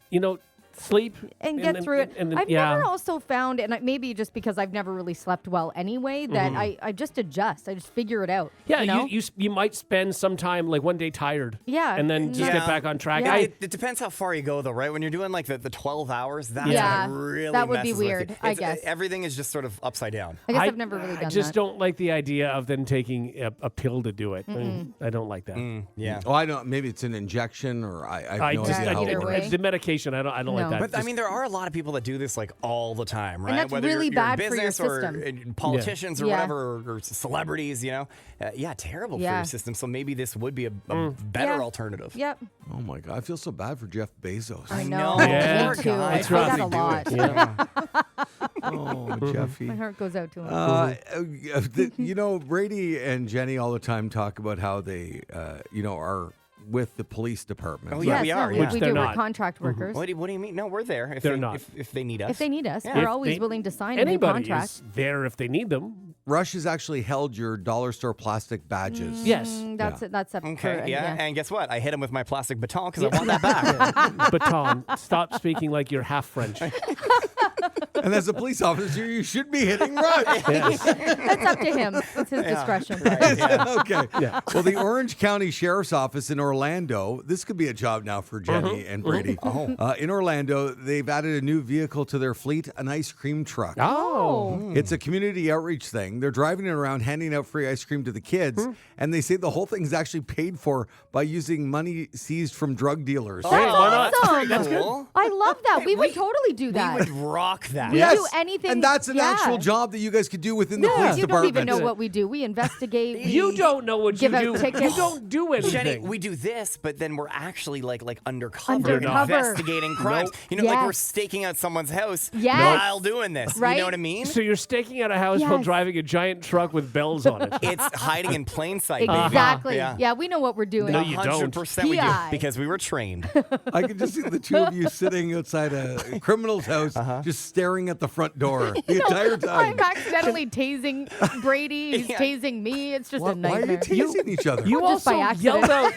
sleep And get then- through it. and then- I've yeah. never also found, and maybe just because I've never really slept well anyway, that I just adjust. I just figure it out. Yeah, you know? you might spend some time like one day tired. Yeah, And then just yeah. get back on track. Yeah. It depends how far you go, though, right? When you're doing like the 12 hours, that's Yeah. when it really That would be messes with you. weird, I guess. Everything is just sort of upside down. I guess I've never really done I just that. don't like the idea of then taking a pill to do it. I don't like that. Yeah. Oh, I don't. Maybe it's an injection, or I have I no just idea how either it way. works. the medication. I don't like No. that. But I Just- mean, there are a lot of people that do this like all the time, right? that's Whether really you're bad in for your business or system. politicians or Yeah. whatever, or celebrities, yeah, terrible for Yeah. your system. So maybe this would be a better Yeah. alternative. Yep. Oh my God, I feel so bad for Jeff Bezos. I know. know. Yeah. Me too. I It's say rough. that a Do lot. it. yeah. Oh, Jeffy. My heart goes out to him. Brady and Jenny all the time talk about how they, are with the police department. Oh, yeah, we Yes, are. no, Yeah. we they're do. We're not. contract workers. What do you mean? No, we're there. If They're they, not. If they need us. If they need us, Yeah. we're If always they- willing to sign a new Anybody contract. is there if they need them. Rush has actually held your dollar store plastic badges. Yes. That's up Okay, for, yeah. And guess what? I hit him with my plastic baton because I want that back. Baton. Stop speaking like you're half French. And as a police officer, you should be hitting Rush. That's up to him. It's his discretion. Right, yeah. Okay. Well, the Orange County Sheriff's Office in Orlando, this could be a job now for Jenny and Brady. In Orlando, they've added a new vehicle to their fleet, an ice cream truck. Oh. It's a community outreach thing. They're driving it around, handing out free ice cream to the kids, and they say the whole thing's actually paid for by using money seized from drug dealers. Hey, why not? Awesome. That's good. Cool. I love that. We would totally do that. We would rock that. We Yes. do anything. And that's an yeah. actual job that you guys could do within the Yeah. police You department. don't even know what we do. We investigate. You don't know what give you out do. tickets. You don't do anything. Jenny, we do this, but then we're actually like undercover, Undercover. investigating crimes. You know, like Yes. we're staking out someone's house Yes. while doing this. You Right? know what I mean? So you're staking out a house while Yes. driving a giant truck with bells on it. It's hiding in plain sight, baby. Exactly. Yeah. Yeah, we know what we're doing. No, you don't. 100% we do PI. because we were trained. I can just see the two of you sitting outside a criminal's house, just staring at the front door the entire time. I'm accidentally tasing Brady. He's tasing me. It's just a Why are you nightmare. tasing each other? You Just by also accident. yelled out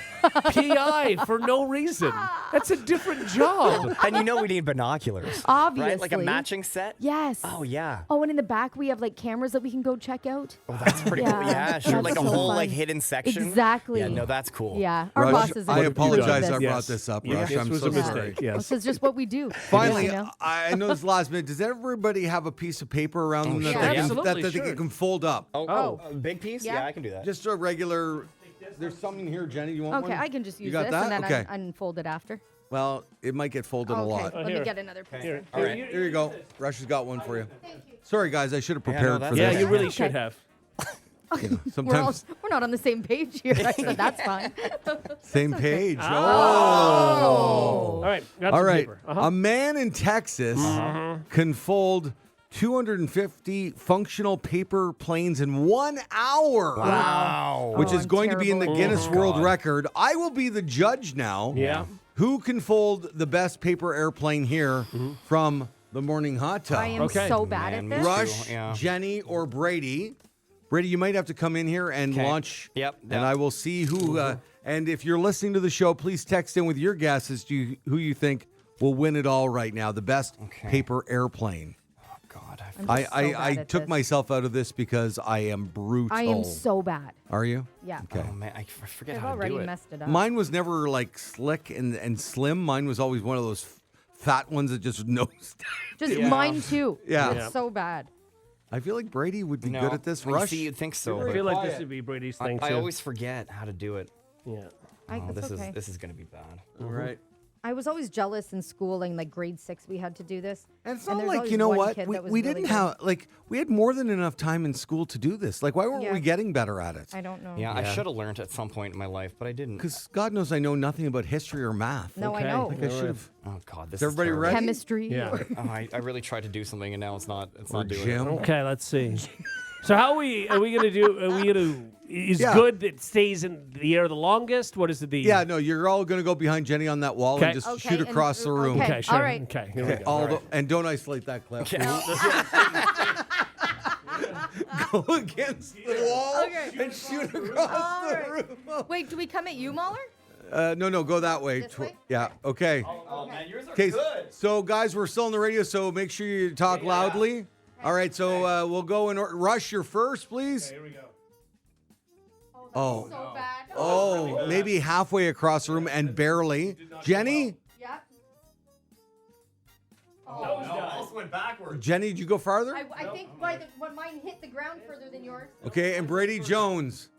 PI for no reason. That's a different job. And you know we need binoculars. Obviously. Right? Like a matching set? Yes. Oh, yeah. Oh, and in the back we have like cameras that we can go check out. Oh, that's pretty cool. Yeah, sure. That's Like a so whole fun. like hidden section. Exactly. Yeah, no, that's cool. Yeah. Our Rush, bosses. I are apologize I this. brought this up, Yes, Rush. this I'm was so a sorry. mistake. Yes. This is just what we do. Finally, You know? I know this is last minute. Does everybody have a piece of paper around them that, sure. they can, Absolutely, that sure. they can fold up? Oh, a big piece? Yeah. Yeah, I can do that. Just a regular. There's something here, Jenny. You want one? Okay, I can just You use got this that? and then Okay. unfold it after. Well, it might get folded a Okay, lot. let Here. me get another piece. Here, All right. Here you go. Rush has got one for you. Sorry, guys. I should have prepared no, for Yeah, this. you really Okay. should have. Sometimes We're not on the same page here. I said that's fine. same page. Oh. All right. Got All some right. paper. A man in Texas can fold 250 functional paper planes in 1 hour. Wow. Which Oh, is I'm going to be in the terrible. Guinness World Record. I will be the judge now. Yeah. Who can fold the best paper airplane here from the Morning Hot Tub? I am Okay. so bad Man, at me this. too. Rush, Yeah. Jenny, or Brady. Brady, you might have to come in here and Okay. launch. Yep, And yep. I will see who. And if you're listening to the show, please text in with your guesses to who you think will win it all right now. The best paper airplane. Oh, God. I'm I just so bad I at took this. myself out of this because I am brutal. I am so bad. Are you? Yeah. Okay. Oh, man. I forget I've how to already do it. messed it up. Mine was never like slick and slim. Mine was always one of those fat ones that just nose. Just Yeah. mine too. Yeah. It's Yeah. so bad. I feel like Brady would be No. good at this. You Rush. see, you'd think so. I but feel like quiet. this would be Brady's I, thing, I too. always forget how to do it. Yeah. Oh, It's okay. this is going to be bad. All right. I was always jealous in school, in like grade 6 we had to do this. And it's And not there's like, always you know one what? kid We, that was we really didn't good. have, like, we had more than enough time in school to do this. Like, why weren't Yeah. we getting better at it? I don't know. Yeah, I should have learned at some point in my life, but I didn't. Because God knows I know nothing about history or math. No, Okay. I know. Like, I should have. Oh, God. This Is everybody terrible. ready? Chemistry. Yeah. or- Oh, I really tried to do something, and now it's not Or doing gym. it. Okay, let's see. So how are we gonna do? Are we gonna? Is Yeah. good that stays in the air the longest? What is it? The Yeah, no, you're all going to go behind Jenny on that wall Okay. and just Okay, shoot and- across the room. okay. Okay, sure. All right. Okay, here we Okay, go. and don't isolate that clip. Go against the wall Okay. and shoot across All the right. room. Wait, do we come at you, Mauler? No, go that way. This way? Yeah, okay. Oh, man, yours are Okay, so guys, we're still on the radio, so make sure you talk loudly. All right, so we'll go in Rush, you're first, please. Here we go. Oh, So bad. oh, maybe halfway across the room and barely. Jenny? Yeah. almost went backwards. Jenny, did you go farther? I think when mine hit the ground further than yours. Okay, and Brady Jones.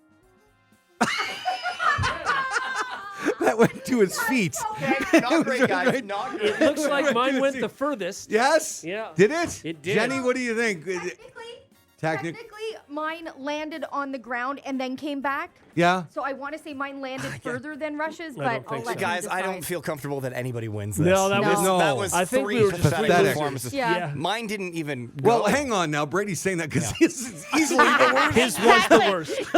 That went to his feet. Not great, guys. Not great. It looks like mine went the furthest. Yes? Yeah. Did it? It did. Jenny, what do you think? Technically, mine landed on the ground and then came back. Yeah? So I want to say mine landed further than Rush's, I but don't I'll think let so. you Guys, I don't decide. feel comfortable that anybody wins this. No, that was No. that was I think three we were just pathetic pathetic. performances. Yeah. Mine didn't even go. Well, hang on now. Brady's saying that because this is easily the worst. His was the worst.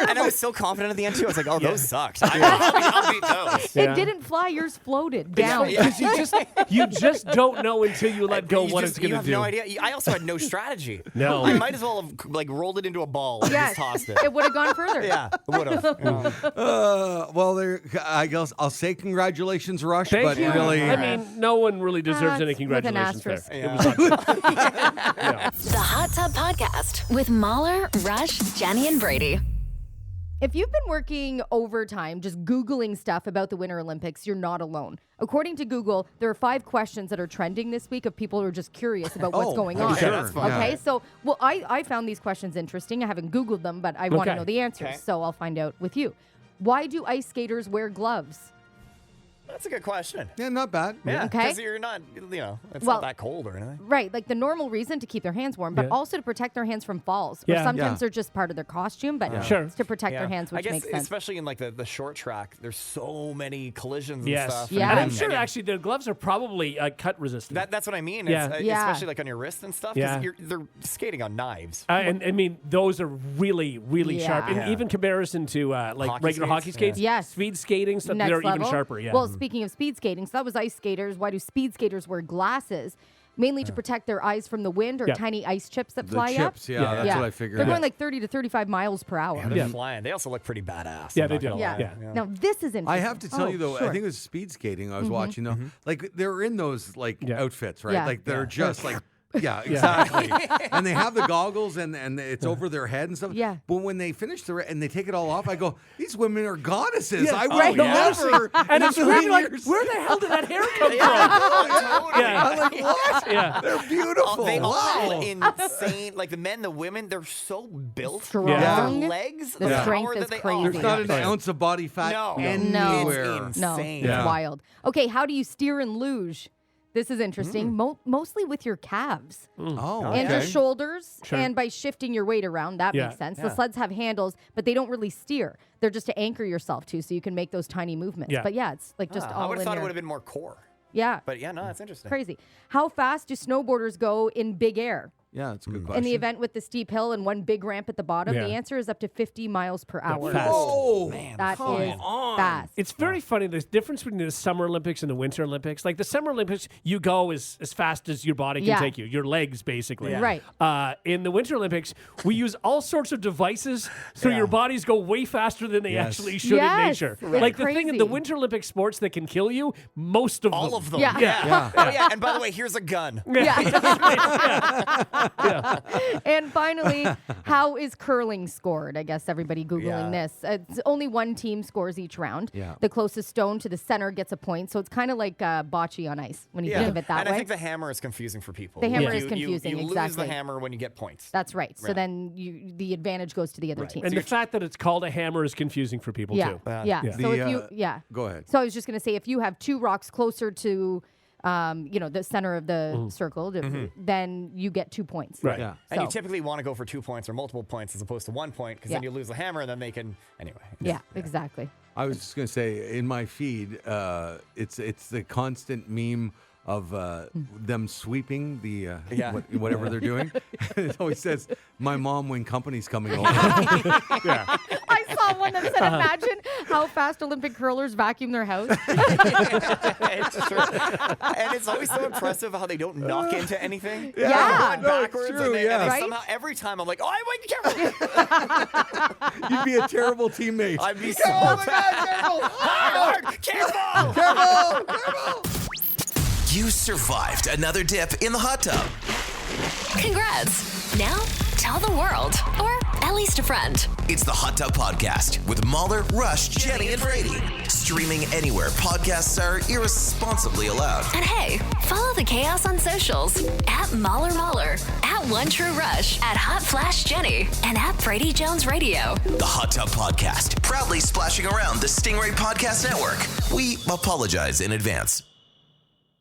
And I was so confident at the end too. I was like, "Oh, those sucked. I'll beat those." Yeah. It didn't fly. Yours floated down. Because you just don't know until you let go what it's You gonna have do. no idea. I also had no strategy. No. I might as well have like rolled it into a ball and Yes, just tossed it. it would have gone further. Yeah. Would have. Well, I guess I'll say congratulations, Rush. Thank but you. really, I mean, no one really deserves any with an congratulations there. asterisk. It was not- The Hot Tub Podcast with Mauler, Rush, Jenni, and Brady. If you've been working overtime just Googling stuff about the Winter Olympics, you're not alone. According to Google, there are 5 questions that are trending this week of people who are just curious about what's going on. sure. That's fine. Okay, so, well, I found these questions interesting. I haven't Googled them, but I want to Okay. know the answers, Okay. so I'll find out with you. Why do ice skaters wear gloves? That's a good question. yeah, not bad. Yeah, Okay. because you're not, it's Well- not that cold or anything. Right, like the normal reason to keep their hands warm, but Yeah. also to protect their hands from falls. Yeah. Or sometimes Yeah. they're just part of their costume, but Sure. it's to protect their hands, I which guess makes sense. especially in like the short track, there's so many collisions Yes. and stuff. Yeah. And I'm sure actually the gloves are probably cut resistant. That's what I mean. Yeah. It's, Yeah. Especially like on your wrist and stuff. 'Cause Yeah. they're skating on knives. And I mean, those are really, really sharp. Yeah. And even comparison to like Hockey regular hockey skates? skates, Yes. speed skating, stuff, Next they're level. even sharper. Yeah. Well, speaking of speed skating, so that was ice skaters. Why do speed skaters wear glasses? Mainly to protect their eyes from the wind or Yeah. tiny ice chips that The fly chips, up. yeah, that's what I figured. They're going like 30 to 35 miles per hour. They're Yeah. flying. They also look pretty badass. Yeah, I'm they not do. gonna Yeah. lie. Yeah. Now this is interesting. I have to tell you though, sure. I think it was speed skating I was watching though. Like they're in those like Yeah. outfits, right? Yeah. Like they're just like exactly. And they have the goggles and it's over their head and stuff. Yeah. But when they finish and they take it all off, I go, these women are goddesses. Yeah. I would Right. never. and in it's a really million like, years- where the hell did that hair come from? Yeah. I'm like, what? Yeah. They're beautiful. Oh, they all wow. have insane, like the men, the women, they're so built. Strong. Yeah. Their legs, The the strength power is that they crazy. There's not an Yeah. ounce of body fat No. anywhere. It's No, insane. it's Yeah. wild. Okay, how do you steer and luge? This is interesting. Mostly with your calves Oh, and your okay. shoulders, Sure. and by shifting your weight around. That Yeah. makes sense. Yeah. The sleds have handles, but they don't really steer. They're just to anchor yourself to, so you can make those tiny movements. Yeah. But yeah, it's like just I all would in have thought it your- would have been more core. Yeah, But yeah, no, that's interesting. crazy. How fast do snowboarders go in big air? Yeah, that's a good question. In the event with the steep hill and one big ramp at the bottom, Yeah. the answer is up to 50 miles per hour. fast. Oh, Man, That come is on. fast. It's very funny. There's difference between the Summer Olympics and the Winter Olympics. Like the Summer Olympics, you go as fast as your body can Yeah. take you, your legs basically. Yeah. Right. In the Winter Olympics, we use all sorts of devices so Yeah. your bodies go way faster than they Yes. actually should in Yes. nature. Right. Like the thing in Crazy. the Winter Olympic sports that can kill you, most of All them. of them. Yeah. Yeah. Oh, yeah. And by the way, here's a gun. And finally, how is curling scored? I guess everybody Googling this. It's only one team scores each round. Yeah. The closest stone to the center gets a point. So it's kind of like bocce on ice when you think of it that and way. I think the hammer is confusing for people. The hammer You- is confusing, You lose exactly. the hammer when you get points. That's right. So Right. then the advantage goes to the other team. And the fact that it's called a hammer is confusing for people yeah. too. Yeah. So The, if you, Go ahead. So I was just going to say, if you have 2 rocks closer to, the center of the circle, then you get 2 points. Right. Yeah. And you So- typically want to go for 2 points or multiple points as opposed to 1 point because then Yeah. you lose the hammer and then they can anyway. Yeah, exactly. I was just going to say, in my feed, it's the constant meme of them sweeping the whatever they're doing. It always says, "My mom when company's coming over." I saw one that said, imagine how fast Olympic curlers vacuum their house. It's true. And it's always so impressive how they don't knock into anything. Yeah. They're going No, it's backwards true, and they, yeah. and they Right? somehow every time I'm like, oh, I wait, careful. You'd be a terrible teammate. I'd be so hard. Careful. You survived another dip in the hot tub. Congrats. Now, tell the world, or at least a friend. It's the Hot Tub Podcast with Mauler, Rush, Jenni, and Brady. Streaming anywhere podcasts are irresponsibly allowed. And hey, follow the chaos on socials at Mauler, at One True Rush, at Hot Flash Jenni, and at Brady Jones Radio. The Hot Tub Podcast, proudly splashing around the Stingray Podcast Network. We apologize in advance.